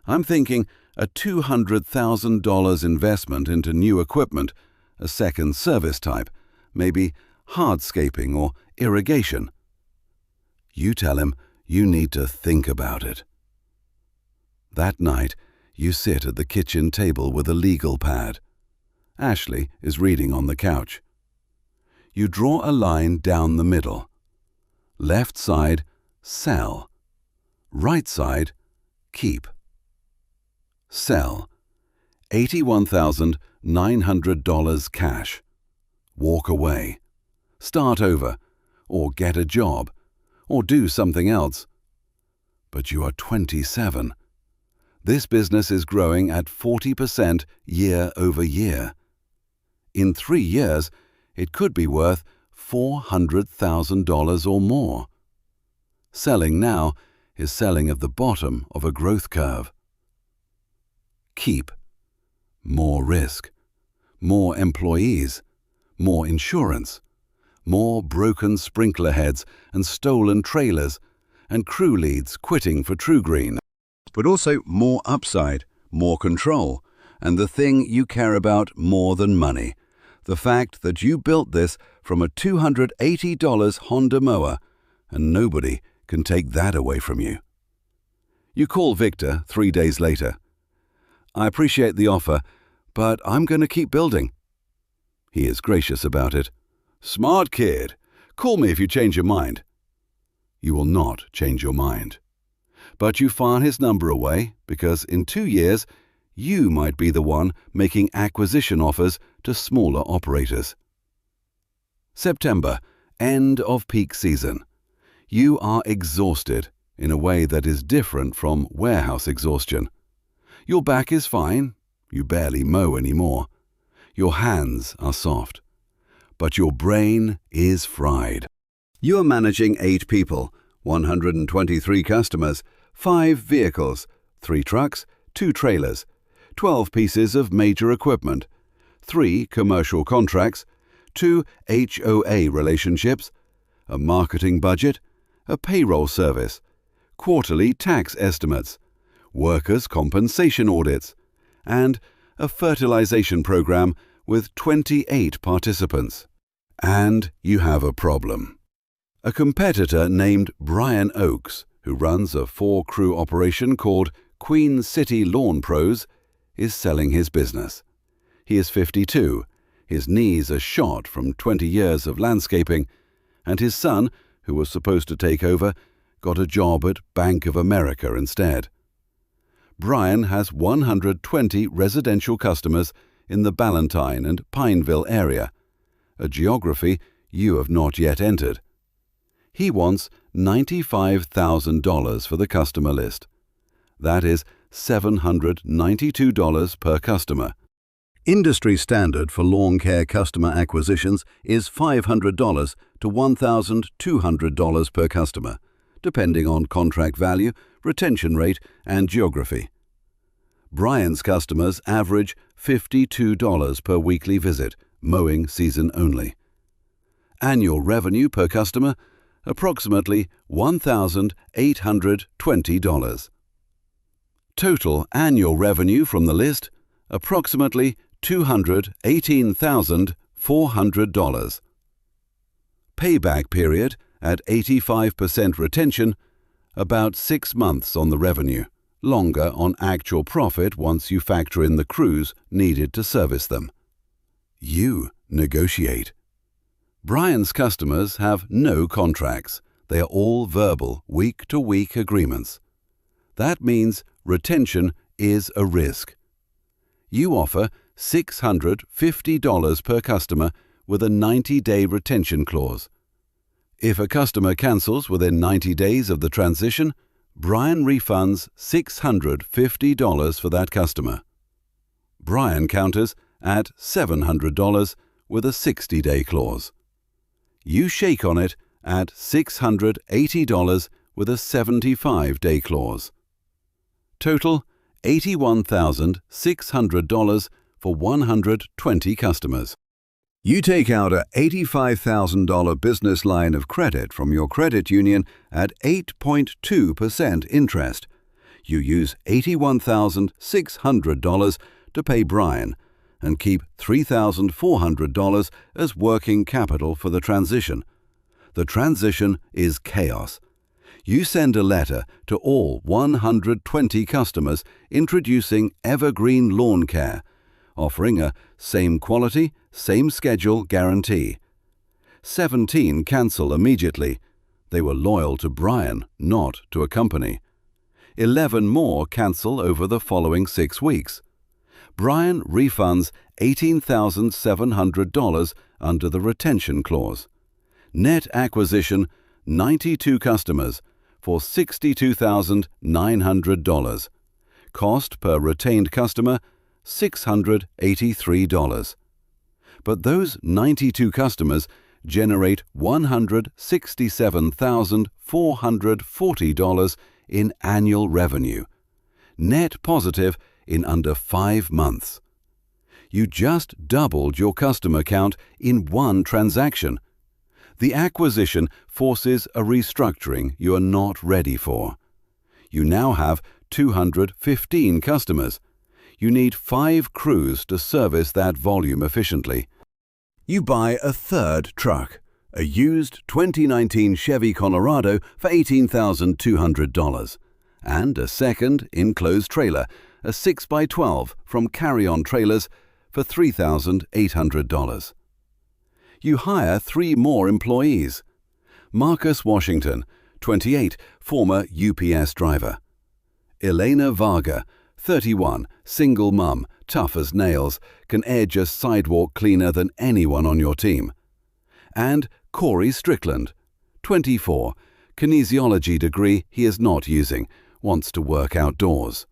I'm thinking a $200,000 investment into new equipment, a second service type, maybe hardscaping or irrigation. You tell him you need to think about it. That night, you sit at the kitchen table with a legal pad. Ashley is reading on the couch. You draw a line down the middle. Left side, sell. Right side, keep. Sell. $81,900 cash. Walk away. Start over, or get a job, or do something else. But you are 27. This business is growing at 40% year over year. In 3 years, it could be worth $400,000 or more. Selling now is selling at the bottom of a growth curve. Keep. More risk. More employees. More insurance. More broken sprinkler heads and stolen trailers, and crew leads quitting for TruGreen. But also more upside, more control, and the thing you care about more than money, the fact that you built this from a $280 Honda mower, and nobody can take that away from you. You call Victor 3 days later. I appreciate the offer, but I'm going to keep building. He is gracious about it. Smart kid. Call me if you change your mind. You will not change your mind. But you file his number away because in 2 years, you might be the one making acquisition offers to smaller operators. September, end of peak season. You are exhausted in a way that is different from warehouse exhaustion. Your back is fine. You barely mow anymore. Your hands are soft. But your brain is fried. You are managing 8 people, 123 customers, 5 vehicles, 3 trucks, 2 trailers, 12 pieces of major equipment, 3 commercial contracts, 2 HOA relationships, a marketing budget, a payroll service, quarterly tax estimates, workers' compensation audits, and a fertilization program with 28 participants. And you have a problem. A competitor named Brian Oakes, who runs a 4-crew operation called Queen City Lawn Pros, is selling his business. He is 52, his knees are shot from 20 years of landscaping, and his son, who was supposed to take over, got a job at Bank of America instead. Brian has 120 residential customers in the Ballantyne and Pineville area, a geography you have not yet entered. He wants $95,000 for the customer list. That is $792 per customer. Industry standard for lawn care customer acquisitions is $500 to $1,200 per customer, depending on contract value, retention rate, and geography. Brian's customers average $52 per weekly visit, mowing season only. Annual revenue per customer, approximately $1,820. Total annual revenue from the list, approximately $218,400. Payback period at 85% retention, about 6 months on the revenue, longer on actual profit once you factor in the crews needed to service them. You negotiate. Brian's customers have no contracts. They are all verbal, week-to-week agreements. That means retention is a risk. You offer $650 per customer with a 90-day retention clause. If a customer cancels within 90 days of the transition, Brian refunds $650 for that customer. Brian counters at $700 with a 60-day clause. You shake on it at $680 with a 75-day clause. Total $81,600 for 120 customers. You take out a $85,000 business line of credit from your credit union at 8.2% interest. You use $81,600 to pay Brian and keep $3,400 as working capital for the transition. The transition is chaos. You send a letter to all 120 customers introducing Evergreen Lawn Care, offering a same quality, same schedule guarantee. 17 cancel immediately. They were loyal to Brian, not to a company. 11 more cancel over the following 6 weeks. Brian refunds $18,700 under the retention clause. Net acquisition, 92 customers for $62,900. Cost per retained customer, $683. But those 92 customers generate $167,440 in annual revenue, net positive in under 5 months. You just doubled your customer count in one transaction. The acquisition forces a restructuring you are not ready for. You now have 215 customers. You need 5 crews to service that volume efficiently. You buy a third truck, a used 2019 Chevy Colorado for $18,200, and a second enclosed trailer, a 6x12 from Carry On Trailers for $3,800. You hire 3 more employees. Marcus Washington, 28, former UPS driver. Elena Varga, 31, single mum, tough as nails, can edge a sidewalk cleaner than anyone on your team. And Corey Strickland, 24, kinesiology degree he is not using, wants to work outdoors.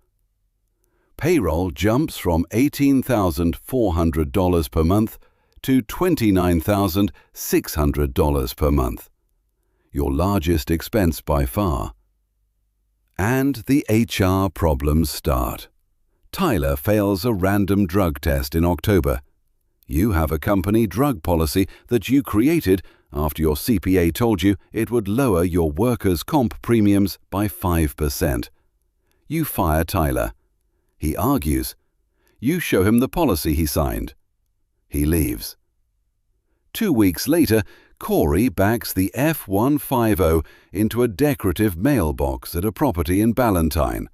Payroll jumps from $18,400 per month to $29,600 per month. Your largest expense by far. And the HR problems start. Tyler fails a random drug test in October. You have a company drug policy that you created after your CPA told you it would lower your workers' comp premiums by 5%. You fire Tyler. He argues. You show him the policy he signed. He leaves. 2 weeks later, Corey backs the F-150 into a decorative mailbox at a property in Ballantyne.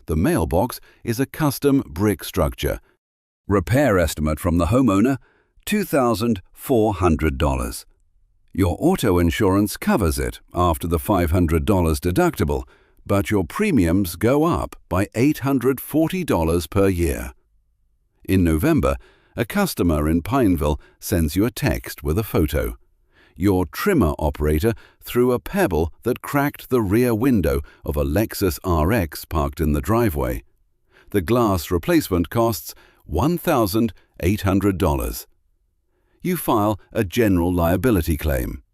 The mailbox is a custom brick structure. Repair estimate from the homeowner, $2,400. Your auto insurance covers it after the $500 deductible, but your premiums go up by $840 per year. In November, a customer in Pineville sends you a text with a photo. Your trimmer operator threw a pebble that cracked the rear window of a Lexus RX parked in the driveway. The glass replacement costs $1,800. You file a general liability claim.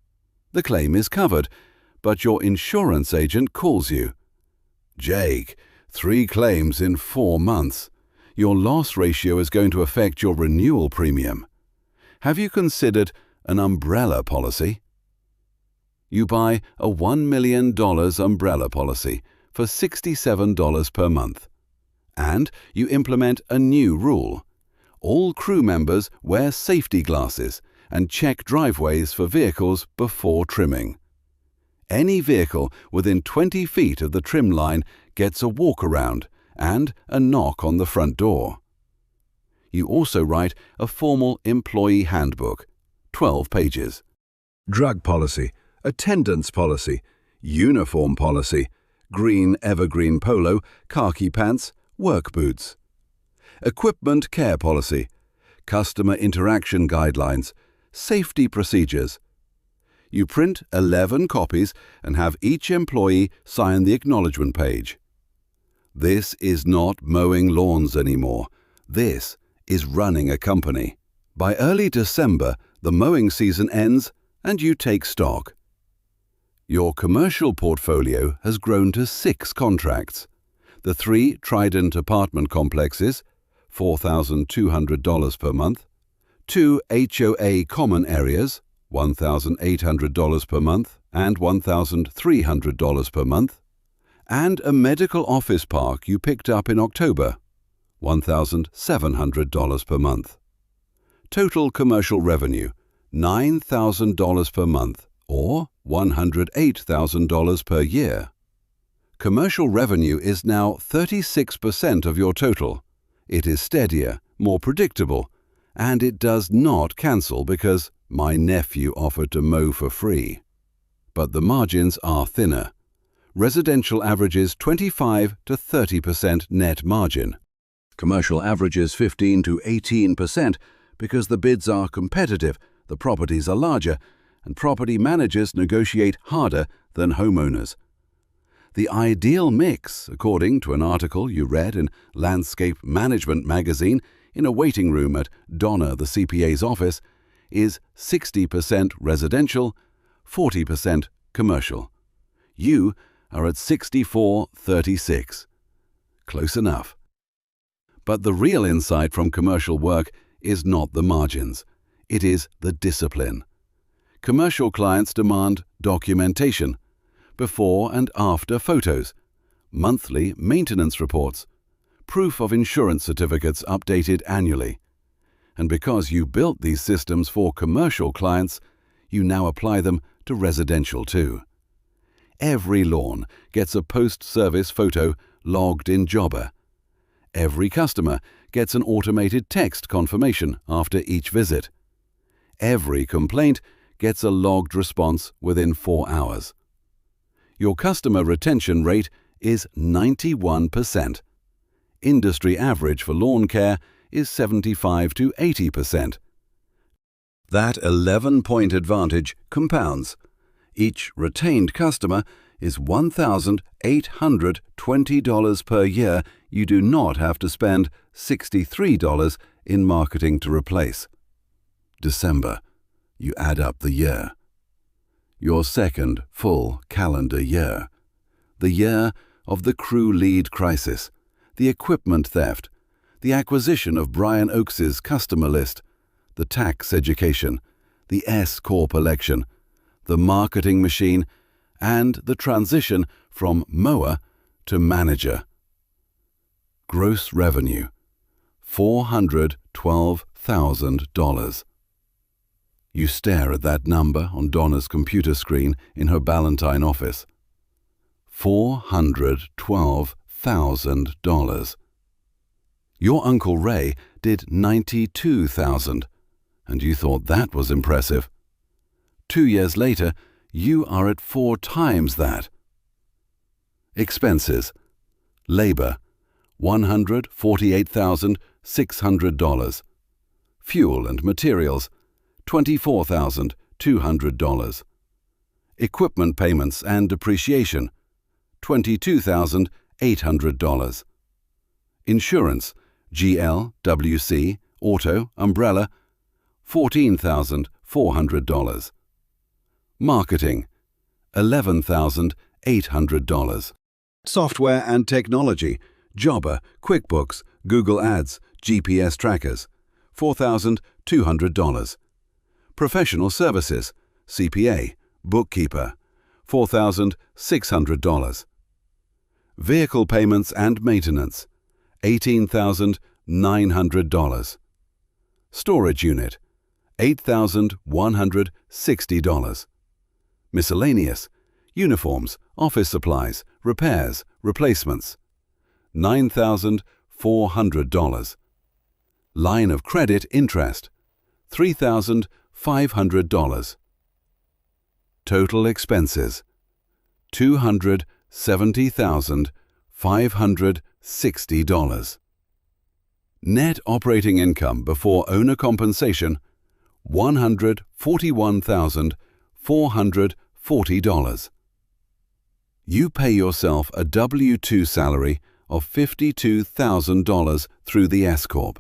The claim is covered, but your insurance agent calls you. Jake, 3 claims in 4 months. Your loss ratio is going to affect your renewal premium. Have you considered an umbrella policy? You buy a $1 million umbrella policy for $67 per month. And you implement a new rule. All crew members wear safety glasses and check driveways for vehicles before trimming. Any vehicle within 20 feet of the trim line gets a walk-around and a knock on the front door. You also write a formal employee handbook, 12 pages. Drug policy, attendance policy, uniform policy, green evergreen polo, khaki pants, work boots. Equipment care policy, customer interaction guidelines, safety procedures. You print 11 copies and have each employee sign the acknowledgement page. This is not mowing lawns anymore. This is running a company. By early December, the mowing season ends and you take stock. Your commercial portfolio has grown to 6 contracts. The 3 Trident apartment complexes, $4,200 per month, 2 HOA common areas, $1,800 per month and $1,300 per month, and a medical office park you picked up in October, $1,700 per month. Total commercial revenue, $9,000 per month or $108,000 per year. Commercial revenue is now 36% of your total. It is steadier, more predictable, and it does not cancel because my nephew offered to mow for free. But the margins are thinner. Residential averages 25 to 30% net margin. Commercial averages 15 to 18% because the bids are competitive, the properties are larger, and property managers negotiate harder than homeowners. The ideal mix, according to an article you read in Landscape Management magazine in a waiting room at Donna the CPA's office, is 60% residential, 40% commercial. You are at 64-36. Close enough. But the real insight from commercial work is not the margins. It is the discipline. Commercial clients demand documentation, before and after photos, monthly maintenance reports, proof of insurance certificates updated annually. And because you built these systems for commercial clients, you now apply them to residential too. Every lawn gets a post-service photo logged in Jobber. Every customer gets an automated text confirmation after each visit. Every complaint gets a logged response within 4 hours. Your customer retention rate is 91%. Industry average for lawn care is 75 to 80%. That 11-point advantage compounds. Each retained customer is $1,820 per year you do not have to spend $63 in marketing to replace. December, you add up the year. Your second full calendar year. The year of the crew lead crisis, the equipment theft, the acquisition of Brian Oakes's customer list, the tax education, the S Corp election, the marketing machine, and the transition from mower to manager. Gross revenue, $412,000. You stare at that number on Donna's computer screen in her Ballantine office. $412,000. Your Uncle Ray did $92,000, and you thought that was impressive. 2 years later, you are at 4 times that. Expenses. Labor, $148,600. Fuel and materials, $24,200. Equipment payments and depreciation, $22,800. Insurance, GL, WC, auto, umbrella, $14,400. Marketing, $11,800. Software and technology, Jobber, QuickBooks, Google Ads, GPS trackers, $4,200. Professional services, CPA, bookkeeper, $4,600. Vehicle payments and maintenance, $18,900. Storage unit, $8,160. Miscellaneous, uniforms, office supplies, repairs, replacements, $9,400. Line of credit interest, $3,500. Total expenses, $270,560. Net operating income before owner compensation, $141,440. You pay yourself a W-2 salary of $52,000 through the S Corp.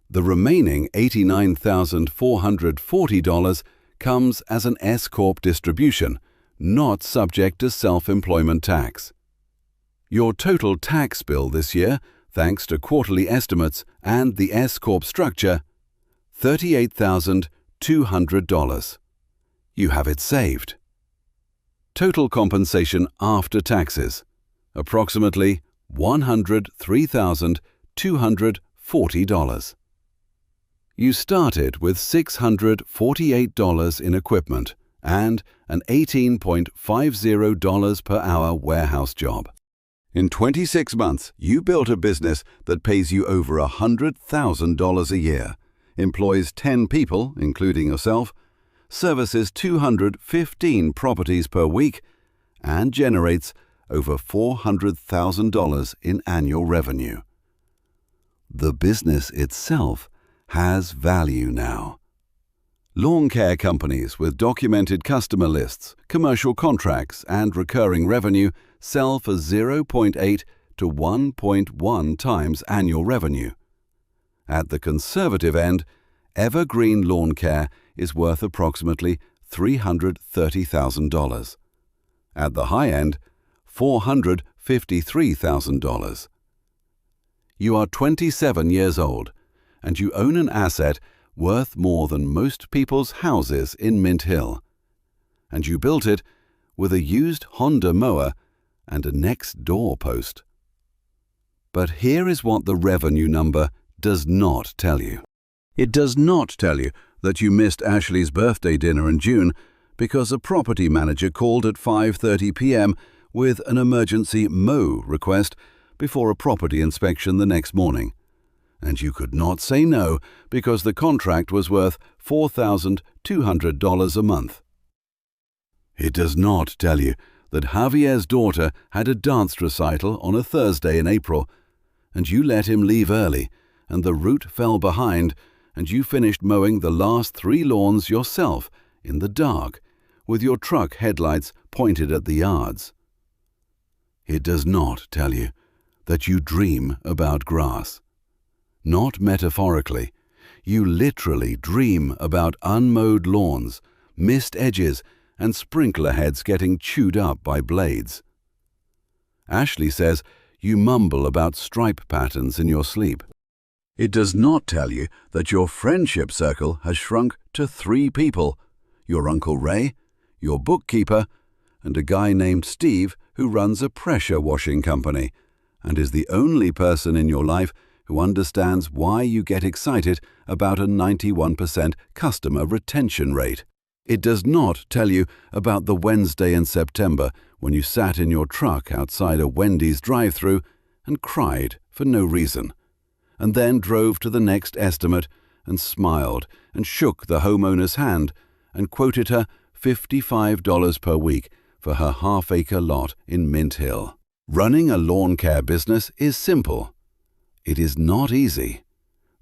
The remaining $89,440 comes as an S Corp distribution, not subject to self-employment tax. Your total tax bill this year, thanks to quarterly estimates and the S Corp structure, $38,200. You have it saved. Total compensation after taxes, approximately $103,240. You started with $648 in equipment and an $18.50 per hour warehouse job. In 26 months, you built a business that pays you over $100,000 a year, employs 10 people, including yourself, services 215 properties per week, and generates over $400,000 in annual revenue. The business itself has value now. Lawn care companies with documented customer lists, commercial contracts, and recurring revenue sell for 0.8 to 1.1 times annual revenue. At the conservative end, Evergreen Lawn Care is worth approximately $330,000. At the high end, $453,000. You are 27 years old, and you own an asset worth more than most people's houses in Mint Hill. And you built it with a used Honda mower and a next-door post. But here is what the revenue number does not tell you. It does not tell you that you missed Ashley's birthday dinner in June because a property manager called at 5:30 p.m. with an emergency mow request before a property inspection the next morning. And you could not say no because the contract was worth $4,200 a month. It does not tell you that Javier's daughter had a dance recital on a Thursday in April, and you let him leave early, and the route fell behind, and you finished mowing the last 3 lawns yourself in the dark, with your truck headlights pointed at the yards. It does not tell you that you dream about grass. Not metaphorically, you literally dream about unmowed lawns, missed edges, and sprinkler heads getting chewed up by blades. Ashley says you mumble about stripe patterns in your sleep. It does not tell you that your friendship circle has shrunk to 3 people: your Uncle Ray, your bookkeeper, and a guy named Steve who runs a pressure washing company and is the only person in your life who understands why you get excited about a 91% customer retention rate. It does not tell you about the Wednesday in September when you sat in your truck outside a Wendy's drive-thru and cried for no reason, and then drove to the next estimate and smiled and shook the homeowner's hand and quoted her $55 per week for her half-acre lot in Mint Hill. Running a lawn care business is simple. It is not easy.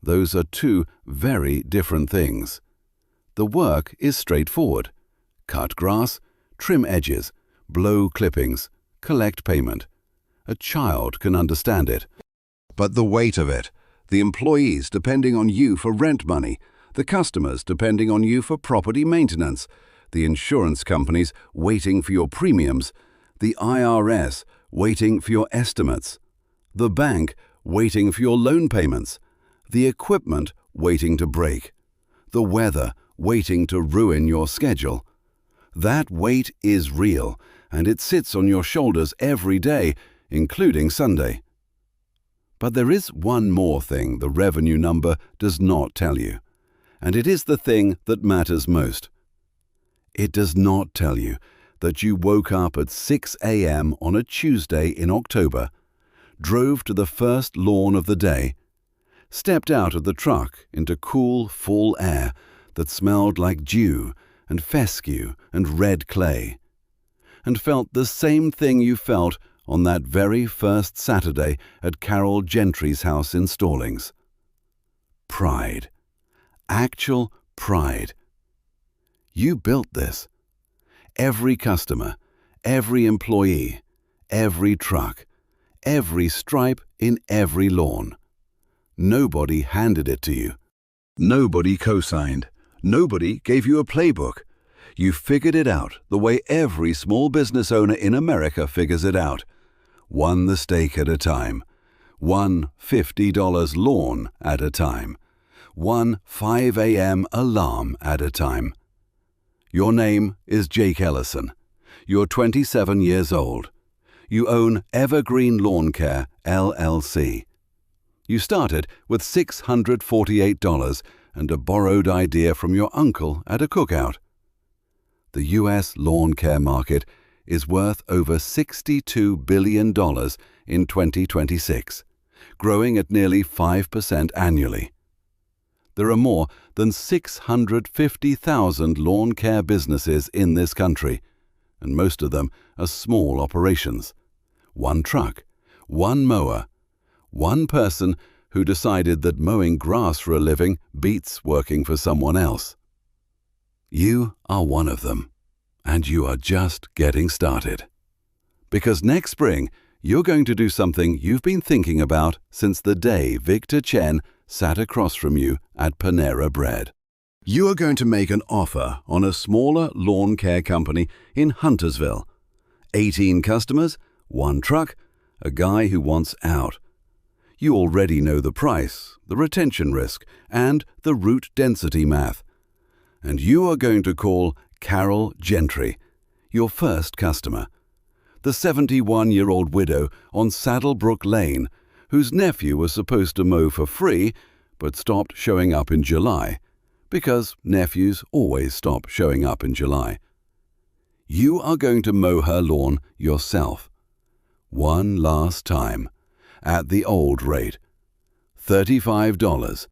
Those are 2 very different things. The work is straightforward. Cut grass, trim edges, blow clippings, collect payment. A child can understand it. But the weight of it, the employees depending on you for rent money, the customers depending on you for property maintenance, the insurance companies waiting for your premiums, the IRS waiting for your estimates, the bank waiting for your loan payments, the equipment waiting to break, the weather waiting to ruin your schedule. That weight is real, and it sits on your shoulders every day, including Sunday. But there is one more thing the revenue number does not tell you, and it is the thing that matters most. It does not tell you that you woke up at 6 a.m. on a Tuesday in October, drove to the first lawn of the day, stepped out of the truck into cool fall air that smelled like dew and fescue and red clay, and felt the same thing you felt on that very first Saturday at Carol Gentry's house in Stallings. Pride. Actual pride. You built this. Every customer, every employee, every truck, every stripe in every lawn. Nobody handed it to you. Nobody co-signed. Nobody gave you a playbook. You figured it out the way every small business owner in America figures it out. One mistake at a time. One $50 lawn at a time. One 5 a.m. alarm at a time. Your name is Jake Ellison. You're 27 years old. You own Evergreen Lawn Care, LLC. You started with $648 and a borrowed idea from your uncle at a cookout. The U.S. lawn care market is worth over $62 billion in 2026, growing at nearly 5% annually. There are more than 650,000 lawn care businesses in this country, and most of them are small operations. One truck, one mower, one person who decided that mowing grass for a living beats working for someone else. You are one of them, and you are just getting started. Because next spring, you're going to do something you've been thinking about since the day Victor Chen sat across from you at Panera Bread. You are going to make an offer on a smaller lawn care company in Huntersville. 18 customers, one truck, a guy who wants out. You already know the price, the retention risk, and the route density math. And you are going to call Carol Gentry, your first customer, the 71-year-old widow on Saddlebrook Lane, whose nephew was supposed to mow for free, but stopped showing up in July, because nephews always stop showing up in July. You are going to mow her lawn yourself. One last time, at the old rate, $35